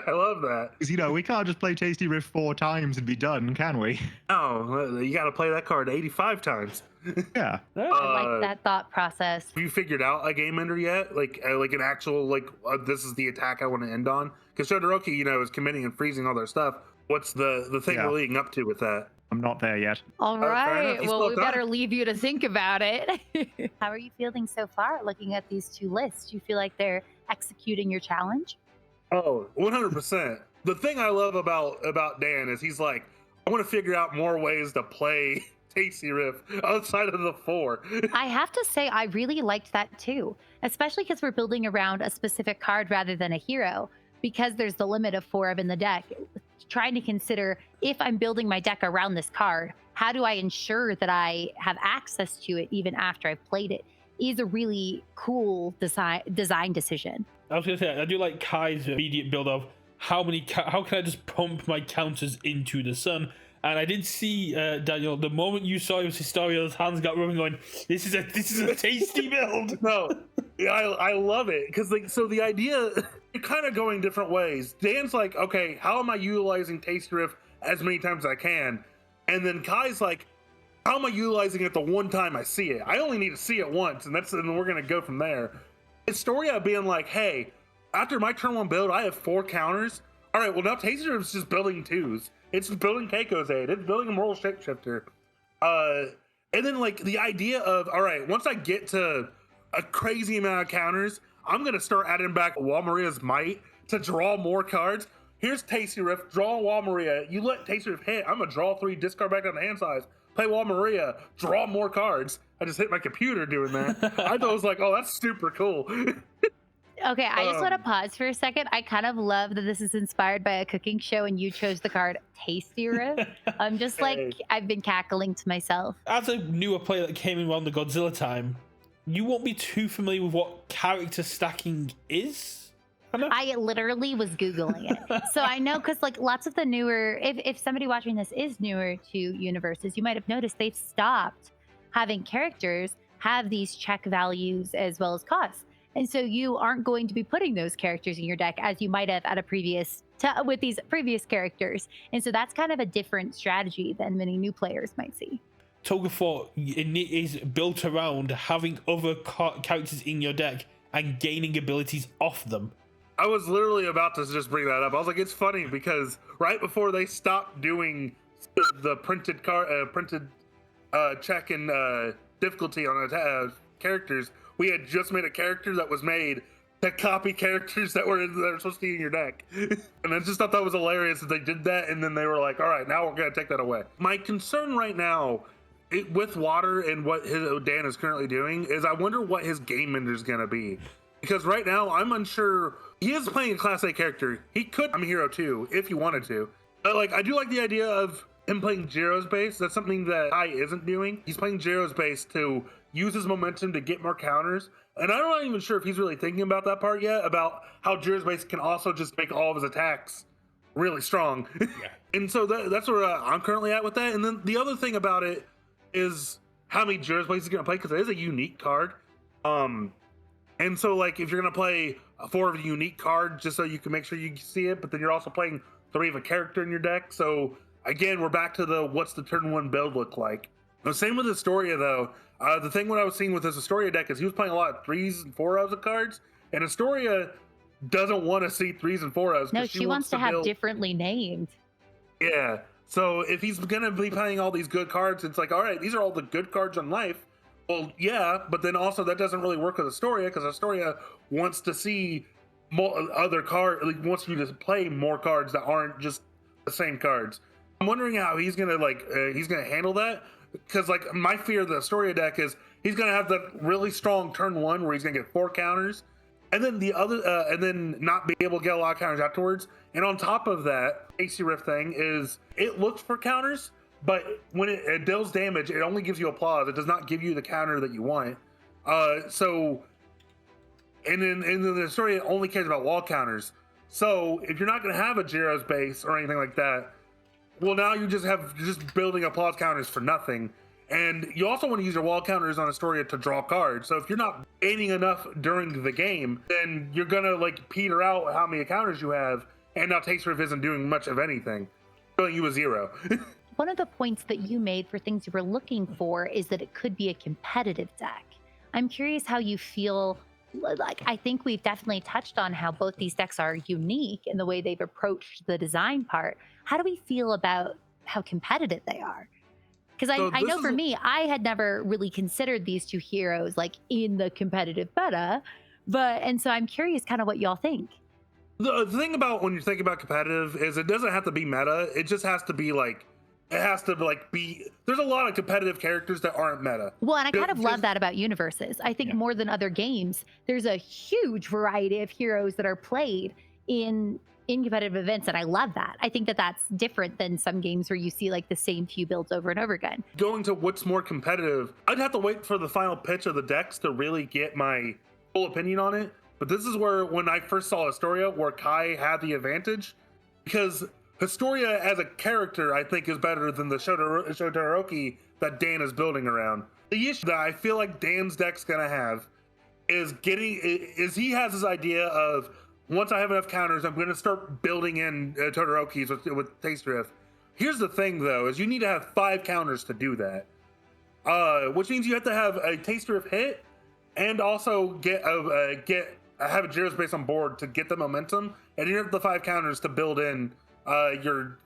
I love that. Because, we can't just play Tasty Riff 4 times and be done, can we? No, you got to play that card 85 times. Yeah. I like that thought process. Have you figured out a game ender yet? Like an actual, this is the attack I want to end on? Because Todoroki, is committing and freezing all their stuff. What's the thing we're leading up to with that? I'm not there yet. All right. Well, we better leave you to think about it. How are you feeling so far looking at these 2 lists? Do you feel like they're executing your challenge? Oh, 100%. The thing I love about Dan is he's like, I want to figure out more ways to play Tasty Riff outside of the 4. I have to say, I really liked that too, especially because we're building around a specific card rather than a hero, because there's the limit of 4 of in the deck. Trying to consider, if I'm building my deck around this card, how do I ensure that I have access to it even after I've played it, is a really cool design decision. I was going to say, I do like Kai's immediate build of how can I just pump my counters into the sun? And I did see, Daniel, the moment you saw his Historia's hands got rubbing, going, this is a tasty build. No, I love it. Because, so the idea, you're kind of going different ways. Dan's like, okay, how am I utilizing Tasty Riff as many times as I can? And then Kai's like, how am I utilizing it the one time I see it? I only need to see it once, and we're going to go from there. Historia being like, hey, after my turn 1 build, I have 4 counters. All right, well, now Tasty Riff's just building 2s. It's building Keiko's Aid. It's building a Moral Shapeshifter. And then, the idea of, all right, once I get to a crazy amount of counters, I'm going to start adding back Walmaria's Might to draw more cards. here's Tasty Riff, draw Wall Maria. You let Tasty Riff hit, I'm gonna draw 3, discard back down to hand size, play Wall Maria, draw more cards. I just hit my computer doing that. I thought it was like, oh, that's super cool. Okay, I just want to pause for a second. I kind of love that this is inspired by a cooking show and you chose the card Tasty Riff. I'm just like, I've been cackling to myself. As a newer player that came in around the Godzilla time, you won't be too familiar with what character stacking is? I literally was Googling it. So I know, because like lots of the newer, if somebody watching this is newer to Universus, you might have noticed they've stopped having characters have these check values as well as costs. And so you aren't going to be putting those characters in your deck as you might have at a with these previous characters. And so that's kind of a different strategy than many new players might see. Togefor is built around having other characters in your deck and gaining abilities off them. I was literally about to just bring that up. I was like, it's funny because right before they stopped doing the printed check and difficulty on characters, we had just made a character that was made to copy characters that were supposed to be in your deck. And I just thought that was hilarious that they did that, and then they were like, all right, now we're going to take that away. My concern right now with Water and what Dan is currently doing is I wonder what his game ender is going to be. Because right now, I'm unsure. He is playing a Class A character. He could I'm a hero too, if he wanted to. But like, I do like the idea of him playing Jiro's base. That's something that I isn't doing. He's playing Jiro's base to use his momentum to get more counters. And I'm not even sure if he's really thinking about that part yet, about how Jiro's base can also just make all of his attacks really strong. Yeah. And so that's where I'm currently at with that. And then the other thing about it is how many Jiro's base is going to play, because it is a unique card. And so like, if you're going to play 4 of a unique card just so you can make sure you see it, but then you're also playing 3 of a character in your deck. So again, we're back to the what's the turn 1 build look like. The same with Astoria though. The thing what I was seeing with this Astoria deck is he was playing a lot of 3s and 4s of cards, and Astoria doesn't want to see 3s and 4s. No, she wants to have differently named. Yeah. So if he's going to be playing all these good cards, it's like, all right, these are all the good cards on life. Well, yeah, but then also that doesn't really work with Astoria, because Astoria wants to see more other cards, like, wants you to play more cards that aren't just the same cards. I'm wondering how he's gonna handle that, because like my fear of the Astoria deck is he's gonna have the really strong turn 1 where he's gonna get 4 counters, and then the other and then not be able to get a lot of counters afterwards. And on top of that, AC Rift thing is it looks for counters, but when it deals damage, it only gives you applause. It does not give you the counter that you want. So, and then the Astoria only cares about wall counters. So if you're not going to have a Jiro's base or anything like that, well, now you're just building applause counters for nothing. And you also want to use your wall counters on Astoria to draw cards. So if you're not gaining enough during the game, then you're going to like peter out how many counters you have. And now Tasty Riff isn't doing much of anything, showing you a 0. One of the points that you made for things you were looking for is that it could be a competitive deck. I'm curious how you feel. Like, I think we've definitely touched on how both these decks are unique in the way they've approached the design part. How do we feel about how competitive they are? Because I know for me, I had never really considered these 2 heroes like in the competitive meta, and so I'm curious kind of what y'all think. The thing about when you think about competitive is it doesn't have to be meta. It just has to be like, there's a lot of competitive characters that aren't meta. Well, and I kind of love that about Universus. I think more than other games, there's a huge variety of heroes that are played in competitive events, and I love that. I think that that's different than some games where you see like the same few builds over and over again. Going to what's more competitive, I'd have to wait for the final pitch of the decks to really get my full opinion on it. But this is where, when I first saw Astoria, where Kai had the advantage, because Astoria as a character, I think, is better than the Todoroki that Dan is building around. The issue that I feel like Dan's deck's gonna have is he has this idea of, once I have enough counters, I'm gonna start building in Todorokis with Tasty Rift. Here's the thing, though, is you need to have 5 counters to do that, which means you have to have a Tasty Rift hit, and also have a Jiro's base on board to get the momentum, and you have the 5 counters to build in your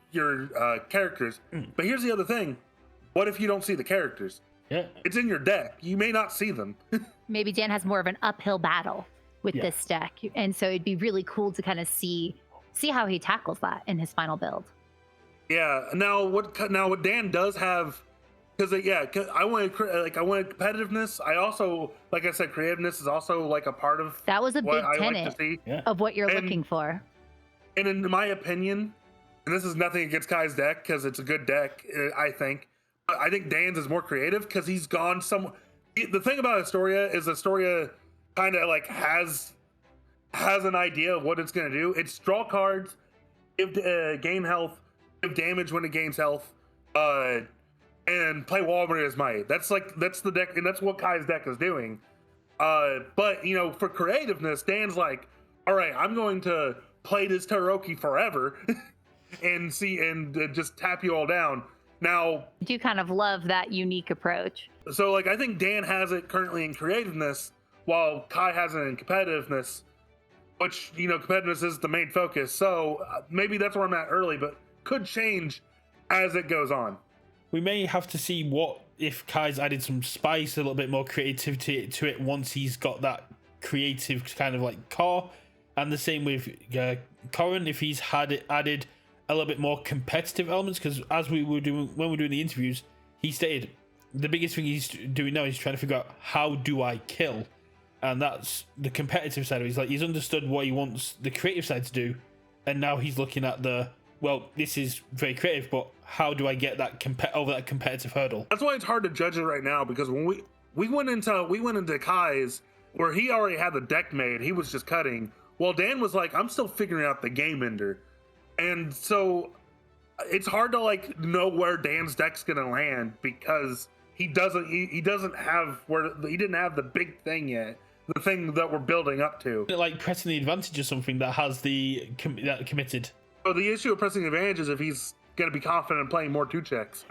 characters. But here's the other thing: what if you don't see the characters? Yeah, it's in your deck. You may not see them. Maybe Dan has more of an uphill battle with this deck, and so it'd be really cool to kind of see see how he tackles that in his final build. Yeah. Now what Dan does have, because I want competitiveness. I also, like I said, creativeness is also like a part of That was a what big I like to tenet see. of what you're And- looking for. And in my opinion, and this is nothing against Kai's deck because it's a good deck, I think. But I think Dan's is more creative because he's gone some. The thing about Astoria is Astoria kind of like has an idea of what it's gonna do. It's draw cards, give gain health, give damage when it gains health, and play Walmart Might. That's the deck, and that's what Kai's deck is doing. But you know, for creativeness, Dan's like, all right, I'm going to play this Todoroki forever and just tap you all down. Now, I do kind of love that unique approach. so like I think Dan has it currently in creativeness, while Kai has it in competitiveness, which, you know, competitiveness is the main focus. So maybe that's where I'm at early, but could change as it goes on. We may have to see what if Kai's added some spice, a little bit more creativity to it once he's got that creative kind of like core. And the same with Corin, if he's added a little bit more competitive elements, because as we were doing when we were doing the interviews, he stated the biggest thing he's doing now is trying to figure out how do I kill, and that's the competitive side of it. He's like, he's understood what he wants the creative side to do, and now he's looking at this is very creative, but how do I get that over that competitive hurdle? That's why it's hard to judge it right now, because when we went into Kai's where he already had the deck made, he was just cutting. Well, Dan was like, I'm still figuring out the game ender. And so it's hard to like know where Dan's deck's gonna land, because he didn't have the big thing yet, the thing that we're building up to. Like pressing the advantage or something that has that committed. So the issue of pressing advantage is if he's gonna be confident in playing more 2-checks.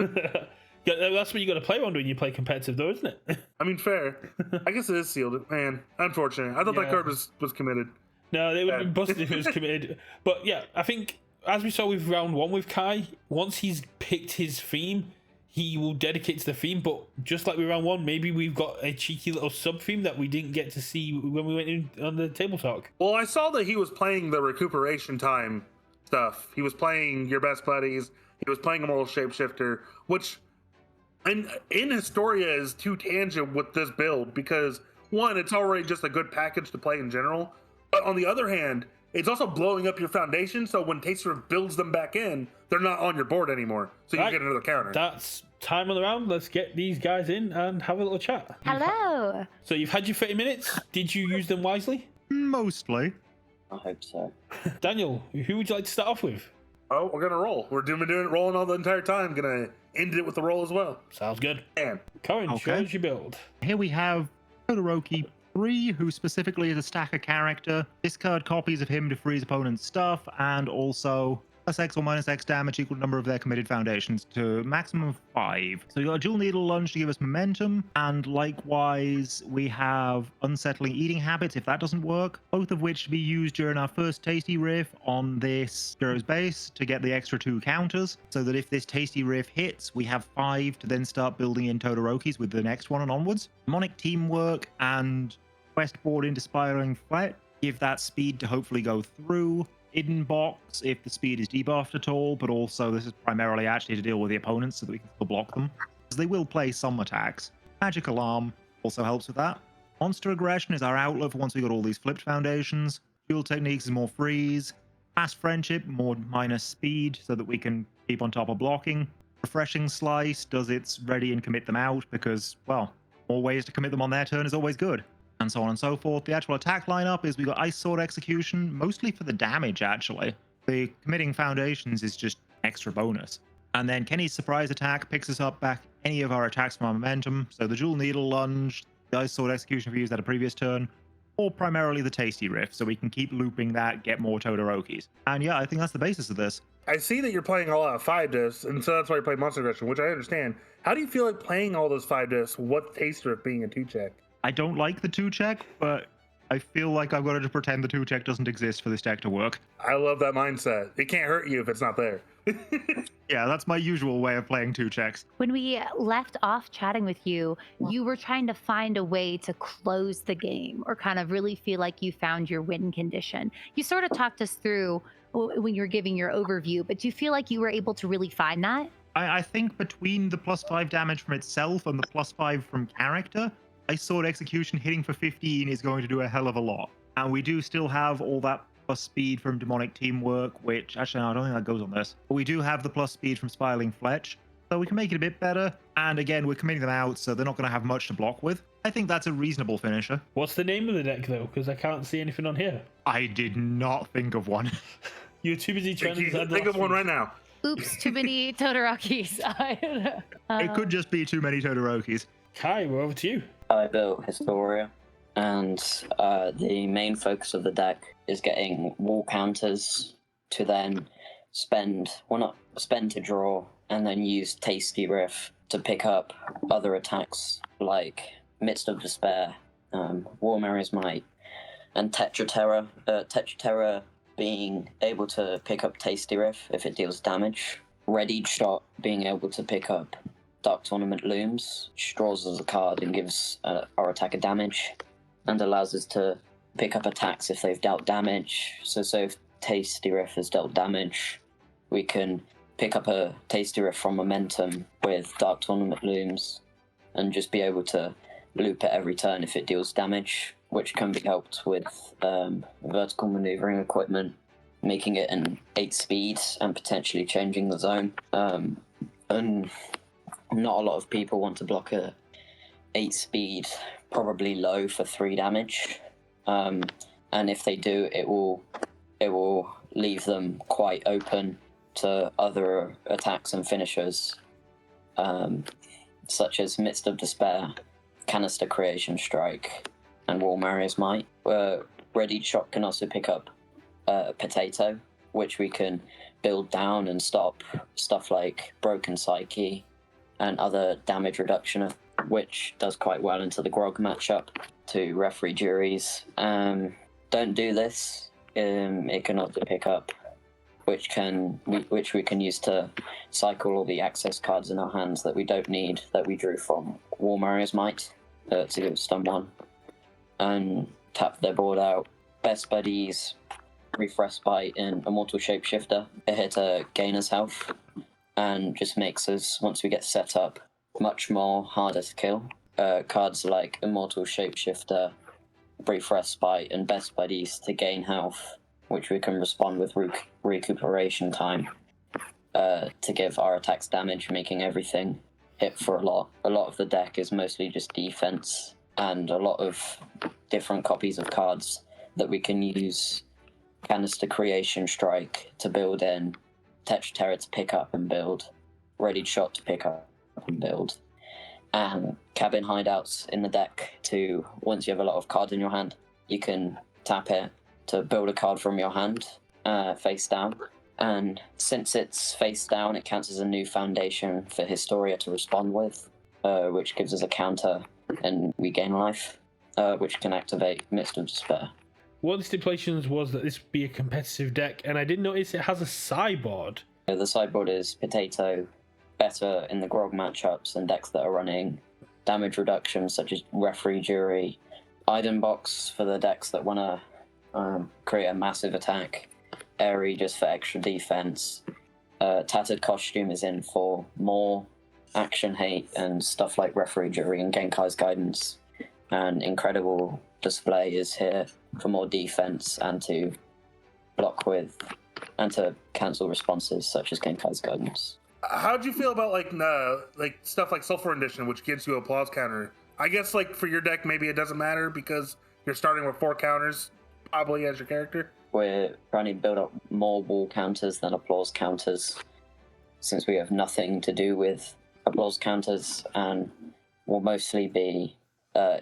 Yeah, that's what you got to play on when you play competitive, though, isn't it? I mean, fair. I guess it is sealed. Man, unfortunate. I thought that card was committed. No, they would have been busted if it was committed. But yeah, I think as we saw with round 1 with Kai, once he's picked his theme, he will dedicate to the theme. But just like with round 1, maybe we've got a cheeky little sub theme that we didn't get to see when we went in on the table talk. Well, I saw that he was playing the recuperation time stuff. He was playing Your Best Buddies. He was playing Immortal Shapeshifter, which in Historia is too tangent with this build, because one, it's already just a good package to play in general. But on the other hand, it's also blowing up your foundation, so when Taster builds them back in, they're not on your board anymore. So you get another counter. That's time on the round. Let's get these guys in and have a little chat. Hello. So you've had your 30 minutes. Did you use them wisely? Mostly. I hope so. Daniel, who would you like to start off with? Oh, we're gonna roll. We're doing it rolling all the entire time. Gonna end it with the roll as well. Sounds good. Man. Corin, Okay. show us your build. Here we have Todoroki 3, who specifically is a stacker character. Discard copies of him to freeze opponent's stuff, and also plus X or minus X damage equal to number of their committed foundations to maximum of 5. So you got a dual needle lunge to give us momentum, and likewise we have unsettling eating habits if that doesn't work, both of which to be used during our first tasty riff on this hero's base to get the extra 2 counters, so that if this tasty riff hits, we have 5 to then start building in Todorokis with the next one and onwards. Mnemonic teamwork and quest board into spiraling flat give that speed to hopefully go through. Hidden box if the speed is debuffed at all, but also this is primarily actually to deal with the opponents so that we can still block them, because they will play some attacks. Magic Alarm also helps with that. Monster Aggression is our outlet for once we got all these flipped foundations. Dual Techniques is more freeze. Fast Friendship, more minus speed so that we can keep on top of blocking. Refreshing Slice does its ready and commit them out, because, well, more ways to commit them on their turn is always good. And so on and so forth. The actual attack lineup is we got Ice Sword Execution, mostly for the damage, actually. The committing foundations is just extra bonus. And then Kenny's Surprise Attack picks us up back any of our attacks from our momentum. So the Dual Needle Lunge, the Ice Sword Execution if we used that a previous turn, or primarily the Tasty Riff, so we can keep looping that, get more Todorokis. And yeah, I think that's the basis of this. I see that you're playing all out 5 discs, and so that's why you play Monster Aggression, which I understand. How do you feel like playing all those 5 discs with Taster of being a 2-check? I don't like the 2-check, but I feel like I've got to pretend the 2-check doesn't exist for this deck to work. I love that mindset. It can't hurt you if it's not there. Yeah, that's my usual way of playing 2-checks. When we left off chatting with you, you were trying to find a way to close the game or kind of really feel like you found your win condition. You sort of talked us through when you were giving your overview, but do you feel like you were able to really find that? I think between the +5 damage from itself and the +5 from character, I Sword Execution hitting for 15 is going to do a hell of a lot. And we do still have all that plus speed from Demonic Teamwork, which actually, no, I don't think that goes on this. But we do have the plus speed from Spiraling Fletch, so we can make it a bit better. And again, we're committing them out, so they're not going to have much to block with. I think that's a reasonable finisher. What's the name of the deck, though? Because I can't see anything on here. I did not think of one. You're too busy trying to decide the Think of last one week. right now. Oops, too many Todorakis. It could just be too many Todorokis. Kai, we're over to you. I built Historia, and the main focus of the deck is getting wall counters to then spend to draw, and then use Tasty Riff to pick up other attacks like Midst of Despair, Warmare's Might, and Tetra Terror. Tetra Terror being able to pick up Tasty Riff if it deals damage. Readied Shot being able to pick up Dark Tournament Looms, which draws as a card and gives our attacker damage, and allows us to pick up attacks if they've dealt damage. So if Tasty Riff has dealt damage, we can pick up a Tasty Riff from Momentum with Dark Tournament Looms and just be able to loop it every turn if it deals damage, which can be helped with vertical maneuvering equipment, making it an 8 speed and potentially changing the zone. And not a lot of people want to block a 8 speed, probably low for 3 damage. And if they do, it will leave them quite open to other attacks and finishers, such as Midst of Despair, Canister Creation Strike, and Warmare's Might. Ready Shot can also pick up Potato, which we can build down and stop stuff like Broken Psyche and other damage reduction, which does quite well into the Grog matchup. To Referee Juries, don't do this. It can also pick up, which we can use to cycle all the access cards in our hands that we don't need, that we drew from Warmare's Might, to stun 1 and tap their board out. Best Buddies, Refresh Bite, and Immortal Shapeshifter. It hit a gainer's health and just makes us, once we get set up, much more harder to kill. Cards like Immortal Shapeshifter, Brief Respite, and Best Buddies to gain health, which we can respond with recuperation time to give our attacks damage, making everything hit for a lot. A lot of the deck is mostly just defense, and a lot of different copies of cards that we can use Canister Creation Strike to build in, Tetra Terror to pick up and build, Readied Shot to pick up and build, and Cabin Hideouts in the deck to, once you have a lot of cards in your hand, you can tap it to build a card from your hand, face down. And since it's face down, it counts as a new foundation for Historia to respond with, which gives us a counter and we gain life, which can activate Midst of Despair. One of the stipulations was that this would be a competitive deck, and I did notice it has a sideboard. The sideboard is Potato, better in the Grog matchups and decks that are running damage reduction, such as Referee Jury, Item Box for the decks that want to create a massive attack, Airy just for extra defense, Tattered Costume is in for more action hate and stuff like Referee Jury and Genkai's Guidance, and Incredible Display is here for more defense and to block with and to cancel responses such as Genkai's Guidance. How'd you feel about like stuff like Sulfur Rendition, which gives you applause counter? I guess like for your deck, maybe it doesn't matter because you're starting with 4 counters probably as your character. We're trying to build up more wall counters than applause counters, since we have nothing to do with applause counters, and will mostly be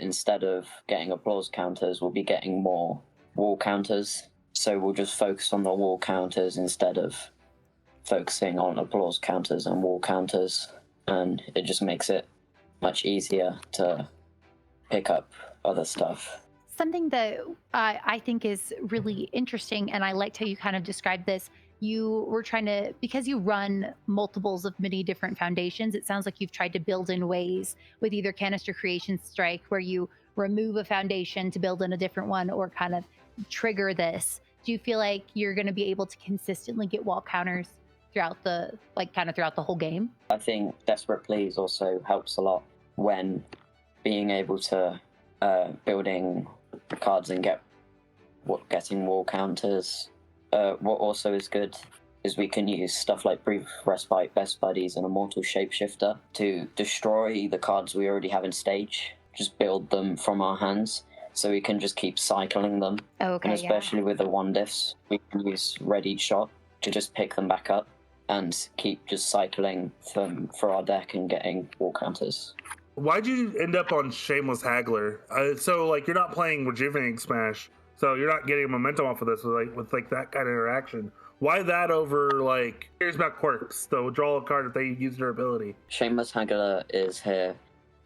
instead of getting applause counters, we'll be getting more wall counters. So we'll just focus on the wall counters instead of focusing on applause counters and wall counters, and it just makes it much easier to pick up other stuff. Something that I think is really interesting, and I liked how you kind of described this. You were trying to, because you run multiples of many different foundations, it sounds like you've tried to build in ways with either Canister Creation Strike, where you remove a foundation to build in a different one, or kind of trigger this do you feel like you're going to be able to consistently get wall counters throughout the throughout the whole game? I think Desperate Please also helps a lot when being able to building cards and getting wall counters. What also is good is we can use stuff like Brief Respite, Best Buddies, and Immortal Shapeshifter to destroy the cards we already have in stage, just build them from our hands, so we can just keep cycling them. Okay, and especially with the one diffs, we can use Readied Shot to just pick them back up and keep just cycling them for our deck and getting wall counters. Why'd you end up on Shameless Haggler? So like you're not playing Rejuvenating Smash, so you're not getting momentum off of this with that kind of interaction. Why that over like here's about quirks? So draw a card if they use their ability. Shameless Haggler is here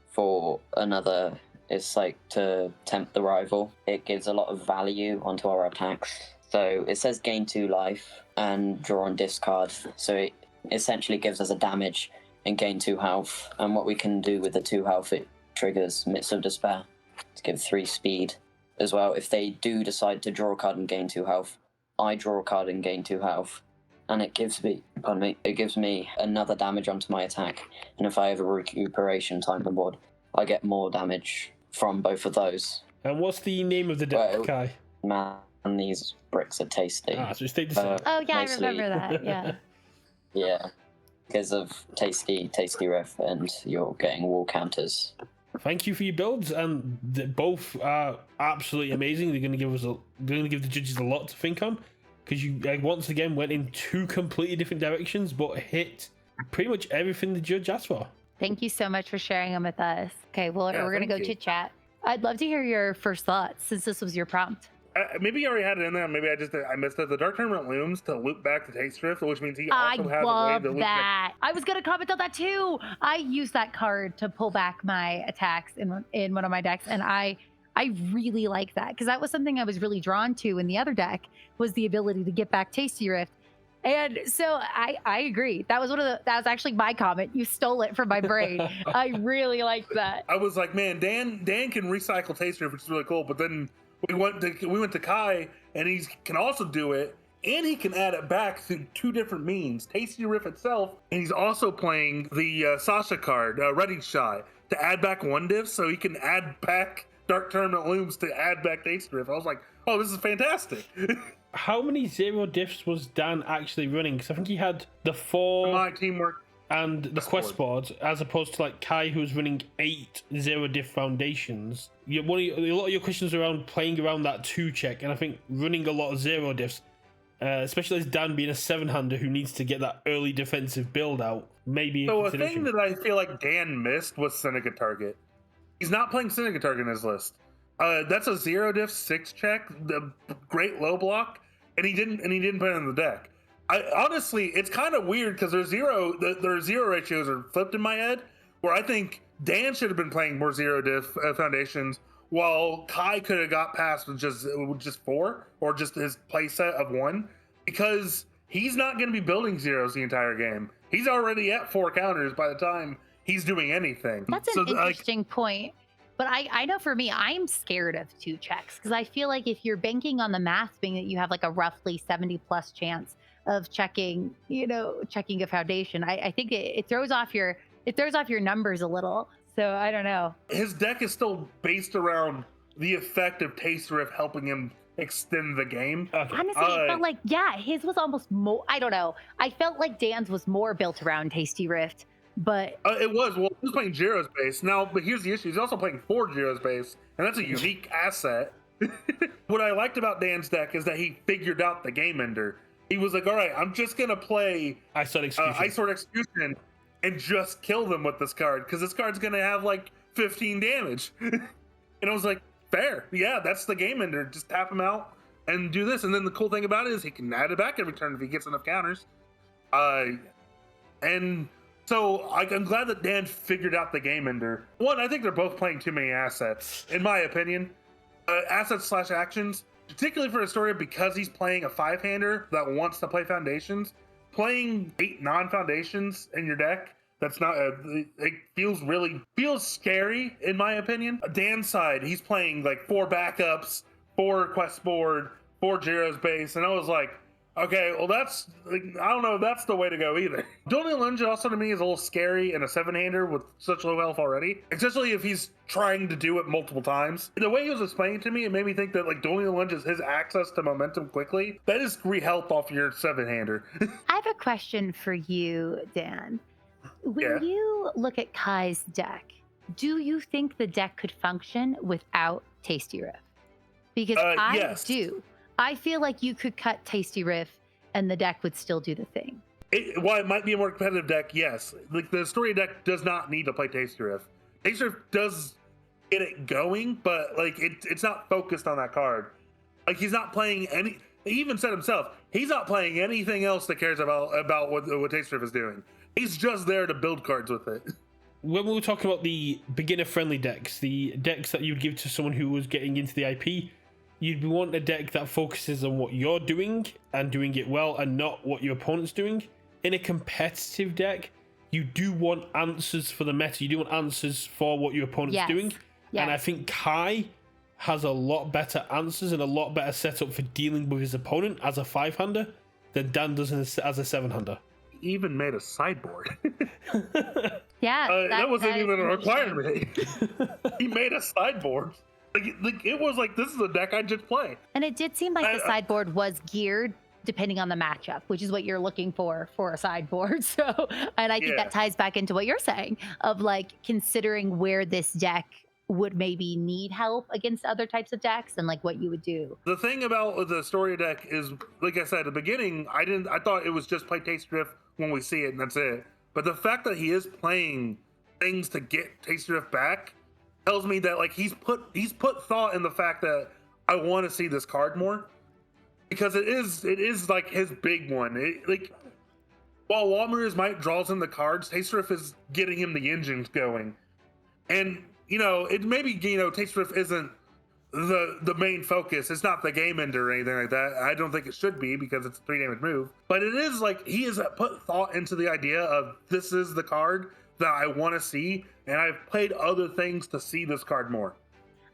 for another. It's like to tempt the rival. It gives a lot of value onto our attacks. So it says gain 2 life and draw and discard. So it essentially gives us a damage and gain 2 health. And what we can do with the 2 health, it triggers Midst of Despair to give 3 speed as well. If they do decide to draw a card and gain 2 health, I draw a card and gain 2 health. And it gives me, it gives me another damage onto my attack. And if I have a recuperation time on board, I get more damage from both of those. And what's the name of the deck, Kai? Man, these bricks are tasty. So stay the same. Oh yeah, mostly- I remember that. Yeah. Yeah, because of tasty riff, and you're getting wall counters. Thank you for your builds, and both are absolutely amazing. They're going to give the judges a lot to think on, because you once again went in 2 completely different directions, but hit pretty much everything the judge asked for. Thank you so much for sharing them with us. Okay, well, Yeah, we're going to go thank you. chit chat. I'd love to hear your first thoughts since this was your prompt. Maybe you already had it in there. Maybe I missed it. The Dark Tournament looms to loop back to Taste Drift, which means he I also has a way love to loop back. that. I was going to comment on that too. I use that card to pull back my attacks in one of my decks, and I really like that because that was something I was really drawn to in the other deck was the ability to get back Tasty Rift. And so I agree. That was actually my comment. You stole it from my brain. I really like that. I was like, man, Dan can recycle Taste Drift, which is really cool. But then we went to Kai, and he can also do it, and he can add it back through 2 different means: Tasty Riff itself, and he's also playing the Sasha card, Readied Shot, to add back 1 diff, so he can add back Dark Tournament Looms to add back Tasty Riff. I was like, oh, this is fantastic. How many 0 diffs was Dan actually running? Because I think he had the 4 My teamwork. and the quest board, as opposed to like Kai, who's running 8 0 diff foundations. A lot of your questions are around playing around that 2 check, and I think running a lot of 0 diffs, especially as Dan being a 7-hander who needs to get that early defensive build out, maybe. So a thing that I feel like Dan missed was Syndicate Target. He's not playing Syndicate Target in his list. That's a 0 diff 6 check, the great low block, and he didn't put it in the deck. Honestly, it's kind of weird because their zero ratios are flipped in my head, where I think Dan should have been playing more 0 diff foundations, while Kai could have got past with just 4 or just his play set of 1, because he's not going to be building zeros the entire game. He's already at 4 counters by the time he's doing anything. That's an interesting point. But I know for me, I'm scared of 2 checks because I feel like if you're banking on the math being that you have like a roughly 70+ chance of checking a foundation, I think it throws off your numbers a little. So I don't know. His deck is still based around the effect of Taste Rift helping him extend the game. Okay. Honestly, it felt like, his was almost more, I don't know. I felt like Dan's was more built around Tasty Rift, but... It was. Well, he was playing Jiro's base. Now, but here's the issue. He's also playing 4 Jiro's base, and that's a unique asset. What I liked about Dan's deck is that he figured out the game ender. He was like, all right, I'm just going to play Ice Sword Execution and just kill them with this card, because this card's going to have like 15 damage. And I was like, fair. Yeah, that's the game ender. Just tap him out and do this. And then the cool thing about it is he can add it back every turn if he gets enough counters. And so I'm glad that Dan figured out the game ender. One, I think they're both playing too many assets, in my opinion. Assets/actions, particularly for Astoria, because he's playing a 5-hander that wants to play foundations. Playing 8 non-foundations in your deck, that's not it feels scary, in my opinion. Dan's side, he's playing like 4 backups, 4 quest board, 4 Gyros base, and I was like, okay, well that's, like, I don't know if that's the way to go either. Dueling Lunge also to me is a little scary in a 7-hander with such low health already, especially if he's trying to do it multiple times. The way he was explaining to me, it made me think that like Dueling Lunge is his access to momentum quickly. That is 3 health off your 7-hander. I have a question for you, Dan. When you look at Kai's deck, do you think the deck could function without Tasty Riff? Because yes. I do. I feel like you could cut Tasty Riff and the deck would still do the thing. While it might be a more competitive deck, yes. Like the story deck does not need to play Tasty Riff. Tasty Riff does get it going, but like it's not focused on that card. Like he's not playing any. He even said himself, he's not playing anything else that cares about what Tasty Riff is doing. He's just there to build cards with it. When we were talking about the beginner-friendly decks, the decks that you'd give to someone who was getting into the IP, you'd want a deck that focuses on what you're doing and doing it well and not what your opponent's doing. In a competitive deck, you do want answers for the meta. You do want answers for what your opponent's doing. Yes. And I think Kai has a lot better answers and a lot better setup for dealing with his opponent as a 5-hander than Dan does as a 7-hander. Even made a sideboard. Yeah, that wasn't even a requirement. He made a sideboard. Like it was like, this is a deck I just play. And it did seem like the sideboard was geared depending on the matchup, which is what you're looking for a sideboard. So, and I think that ties back into what you're saying of like considering where this deck would maybe need help against other types of decks and like what you would do. The thing about the story deck is, like I said at the beginning, I thought it was just play Tasty Riff when we see it and that's it. But the fact that he is playing things to get Tasty Riff back tells me that like he's put thought in the fact that I want to see this card more, because it is like his big one. Like while Walmers might draws in the cards, Tasty Riff is getting him the engines going, and it maybe Tasty Riff isn't the main focus. It's not the game ender or anything like that. I don't think it should be because it's a 3-damage move. But it is like he has put thought into the idea of this is the card that I want to see, and I've played other things to see this card more.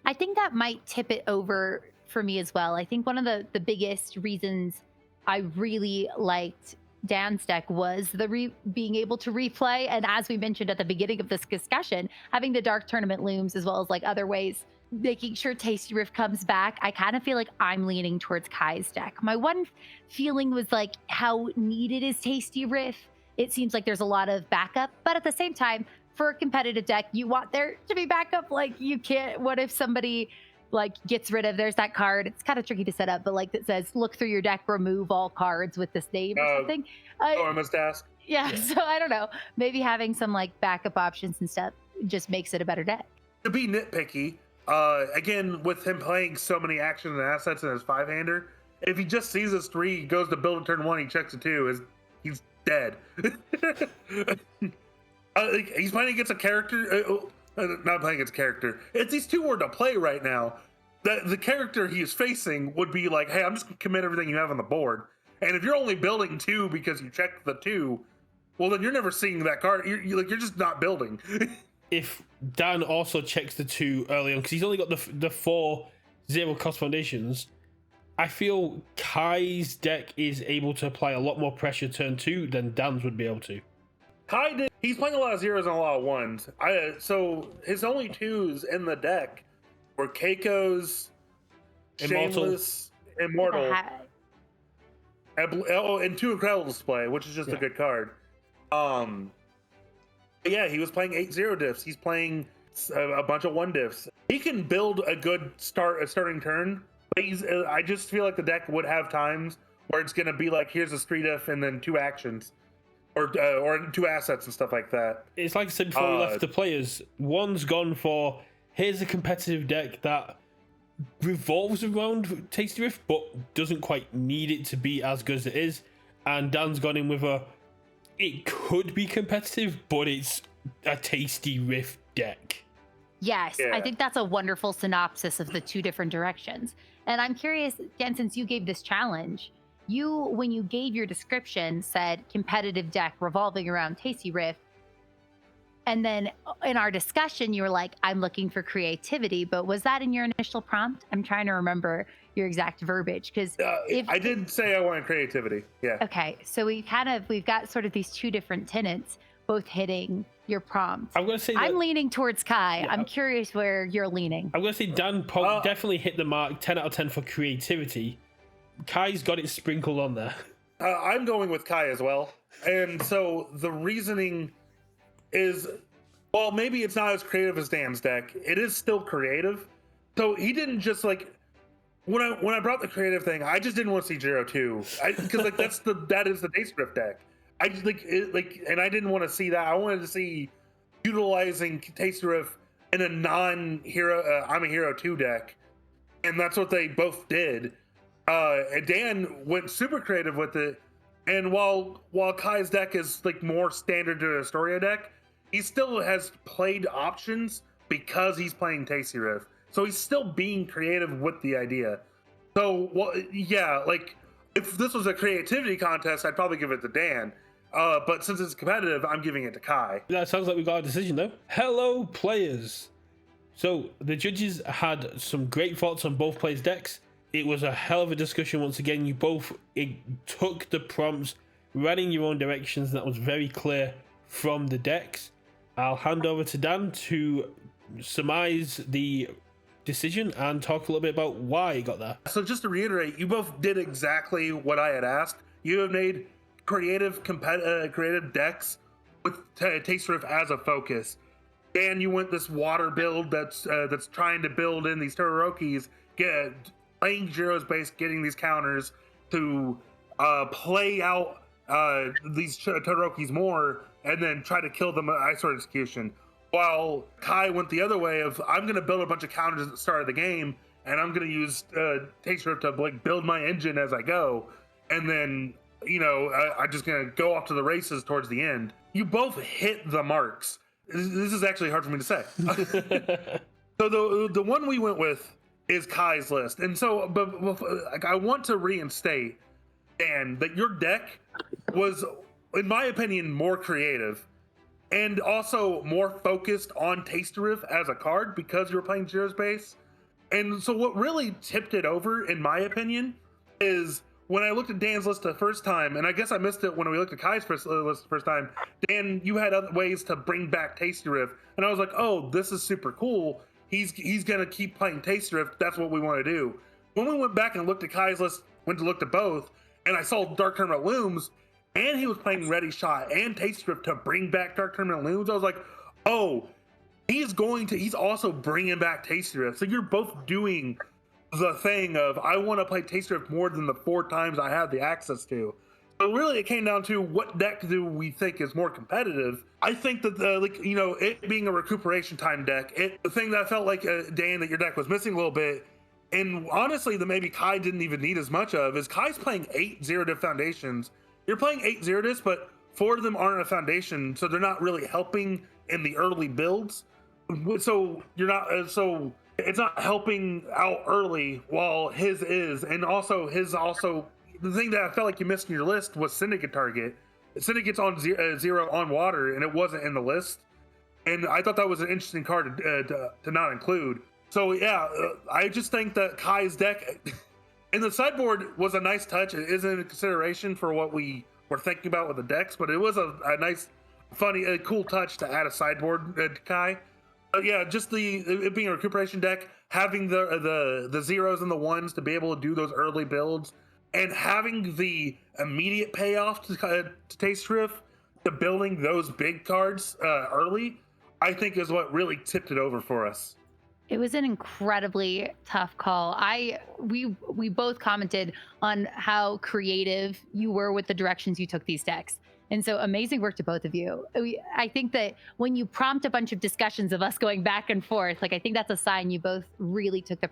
I think that might tip it over for me as well. I think one of the biggest reasons I really liked Dan's deck was the being able to replay, and as we mentioned at the beginning of this discussion, having the Dark Tournament looms as well as like other ways, making sure Tasty Riff comes back. I kind of feel like I'm leaning towards Kai's deck. My one feeling was like how needed is Tasty Riff. It seems like there's a lot of backup, but at the same time, for a competitive deck, you want there to be backup. Like you can't, what if somebody like gets rid of, there's that card, it's kind of tricky to set up, but like that says, look through your deck, remove all cards with this name or something. I must ask. Yeah, so I don't know. Maybe having some like backup options and stuff just makes it a better deck. To be nitpicky, again, with him playing so many actions and assets in his 5-hander, if he just sees his 3, he goes to build a turn 1, he checks a 2, he's dead. He's playing against a character, not playing against a character. If these 2 were to play right now, the character he is facing would be like, hey, I'm just gonna commit everything you have on the board. And if you're only building 2 because you checked the 2, well, then you're never seeing that card. You're just not building. If Dan also checks the 2 early on, because he's only got the 4 0-cost foundations, I feel Kai's deck is able to apply a lot more pressure turn 2 than Dan's would be able to. He's playing a lot of 0s and a lot of 1s. So his only 2s in the deck were Keiko's, Shameless, Immortal, and 2 Incredible Display, which is just a good card. Yeah, he was playing 8-0 diffs. He's playing a bunch of 1 diffs. He can build a good starting turn. But I just feel like the deck would have times where it's going to be like, here's a 3 diff and then 2 actions. Or 2 assets and stuff like that. It's like I said before we left the players. One's gone for, here's a competitive deck that revolves around Tasty Riff, but doesn't quite need it to be as good as it is. And Dan's gone in with it could be competitive, but it's a Tasty Riff deck. Yes, yeah. I think that's a wonderful synopsis of the 2 different directions. And I'm curious, Dan, since you gave this challenge, when you gave your description, said competitive deck revolving around Tasty Riff. And then in our discussion, you were like, I'm looking for creativity. But was that in your initial prompt? I'm trying to remember your exact verbiage because I did say I wanted creativity. Yeah. Okay, so we've got sort of these two different tenets, both hitting your prompt. I'm gonna say I'm leaning towards Kai. Yeah. I'm curious where you're leaning. I'm gonna say Dan definitely hit the mark. 10 out of 10 for creativity. Kai's got it sprinkled on there. I'm going with Kai as well. And so the reasoning is, well, maybe it's not as creative as Dan's deck. It is still creative. So he didn't just like, when I brought the creative thing, I just didn't want to see Jiro 2. Because like that is the Taste Drift deck. I just and I didn't want to see that. I wanted to see utilizing Taste Drift in a non-hero I'm a Hero 2 deck. And that's what they both did. And Dan went super creative with it. And while Kai's deck is like more standard to Astoria deck, he still has played options because he's playing Tasty Riff. So he's still being creative with the idea. So, well, yeah, like if this was a creativity contest, I'd probably give it to Dan. But since it's competitive, I'm giving it to Kai. That sounds like we got a decision though. Hello, players. So the judges had some great thoughts on both players' decks. It was a hell of a discussion once again. You both took the prompts, ran in your own directions. That was very clear from the decks. I'll hand over to Dan to surmise the decision and talk a little bit about why he got there. So just to reiterate, you both did exactly what I had asked. You have made creative decks with Taste Riff as a focus. Dan, you went this water build that's trying to build in these Todorokis, playing Jiro's base, getting these counters to play out these Todorokis more, and then try to kill them at Ice Sword Execution. While Kai went the other way of, I'm going to build a bunch of counters at the start of the game, and I'm going to use Taste Riff to like build my engine as I go, and then I'm just going to go off to the races towards the end. You both hit the marks. This is actually hard for me to say. So the one we went with is Kai's list. And so, but I want to reinstate, Dan, that your deck was, in my opinion, more creative and also more focused on Taste Riff as a card because you were playing Jiro's base. And so what really tipped it over, in my opinion, is when I looked at Dan's list the first time, and I guess I missed it when we looked at Kai's list the first time, Dan, you had other ways to bring back Tasty Riff. And I was like, oh, this is super cool. He's going to keep playing Tasty Riff. That's what we want to do. When we went back and looked at Kai's list, went to look at both, and I saw Dark Tournament Looms, and he was playing Ready Shot and Tasty Riff to bring back Dark Tournament Looms, I was like, oh, he's also bringing back Tasty Riff. So you're both doing the thing of, I want to play Tasty Riff more than the 4 times I have the access to. So really, it came down to what deck do we think is more competitive. I think that it being a recuperation time deck, the thing that I felt like Dan, that your deck was missing a little bit, and honestly that maybe Kai didn't even need as much of, is Kai's playing 8 zero-diff foundations. You're playing 8 zero-diffs, but 4 of them aren't a foundation, so they're not really helping in the early builds. So you're not it's not helping out early while his is, and also the thing that I felt like you missed in your list was Syndicate target. Syndicate's on 0 on water, and it wasn't in the list. And I thought that was an interesting card to not include. So yeah, I just think that Kai's deck in the sideboard was a nice touch. It isn't a consideration for what we were thinking about with the decks, but it was a nice, funny, cool touch to add a sideboard to Kai. Yeah, just it being a recuperation deck, having the zeros and the ones to be able to do those early builds, and having the immediate payoff to Taste Riff, to building those big cards early, I think is what really tipped it over for us. It was an incredibly tough call. We both commented on how creative you were with the directions you took these decks. And so amazing work to both of you. I think that when you prompt a bunch of discussions of us going back and forth, I think that's a sign you both really took the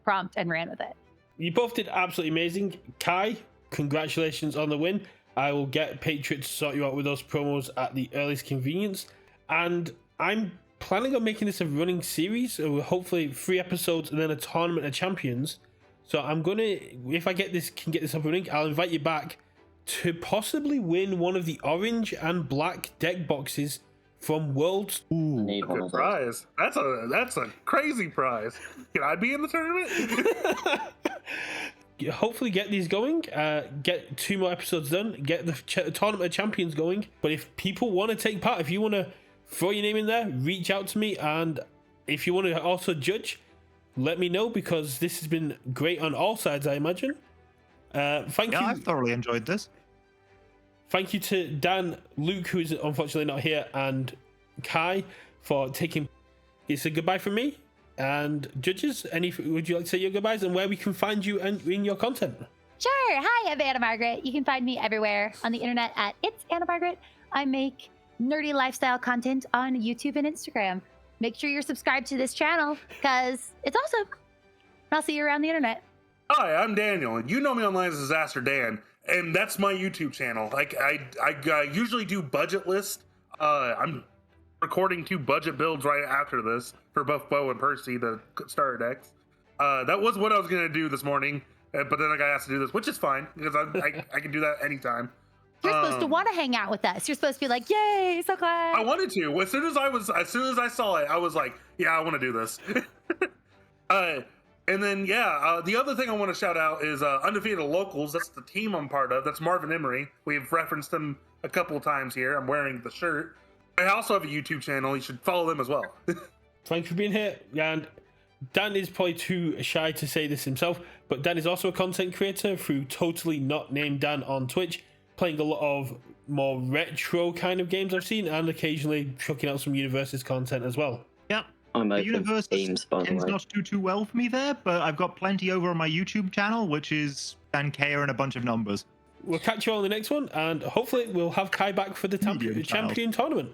prompt and ran with it. You both did absolutely amazing. Kai, congratulations on the win. I will get Patriot to sort you out with those promos at the earliest convenience. And I'm planning on making this a running series, so hopefully 3 episodes and then a tournament of champions. So I'm gonna, if I can get this up and running, I'll invite you back to possibly win one of the orange and black deck boxes from Worlds. I Ooh. need one Good of those. prize. That's a crazy prize. Can I be in the tournament? Hopefully get these going, get 2 more episodes done, get the tournament of champions going. But if people want to take part, if you want to throw your name in there, reach out to me. And if you want to also judge, let me know, because this has been great on all sides, I imagine. Thank you. I've thoroughly enjoyed this. Thank you to Dan, Luke, who's unfortunately not here, and Kai for taking. It's a goodbye from me. And judges, would you like to say your goodbyes and where we can find you and in your content? Sure. Hi, I'm Anna Margaret. You can find me everywhere on the internet at It's Anna Margaret. I make nerdy lifestyle content on YouTube and Instagram. Make sure you're subscribed to this channel because it's awesome. I'll see you around the internet. Hi, I'm Daniel, and you know me online as Disaster Dan, and that's my YouTube channel. Like I usually do budget list. I'm recording 2 budget builds right after this for both Bo and Percy, the starter decks. That was what I was gonna do this morning, but then I got asked to do this, which is fine because I can do that anytime. You're supposed to want to hang out with us. You're supposed to be like, yay, so glad. I wanted to. As soon as I saw it, I was like, yeah, I want to do this. And then, the other thing I want to shout out is Undefeated Locals. That's the team I'm part of. That's Marvin Emery. We've referenced them a couple of times here. I'm wearing the shirt. I also have a YouTube channel. You should follow them as well. Thanks for being here. And Dan is probably too shy to say this himself, but Dan is also a content creator through Totally Not Named Dan on Twitch, playing a lot of more retro kind of games I've seen, and occasionally chucking out some Universus content as well. Yep. I'm The open universe to themes, by the tends way. not to do too well for me there, but I've got plenty over on my YouTube channel, which is Dan Kea and a bunch of numbers. We'll catch you all in the next one, and hopefully we'll have Kai back for the Medium child. champion tournament.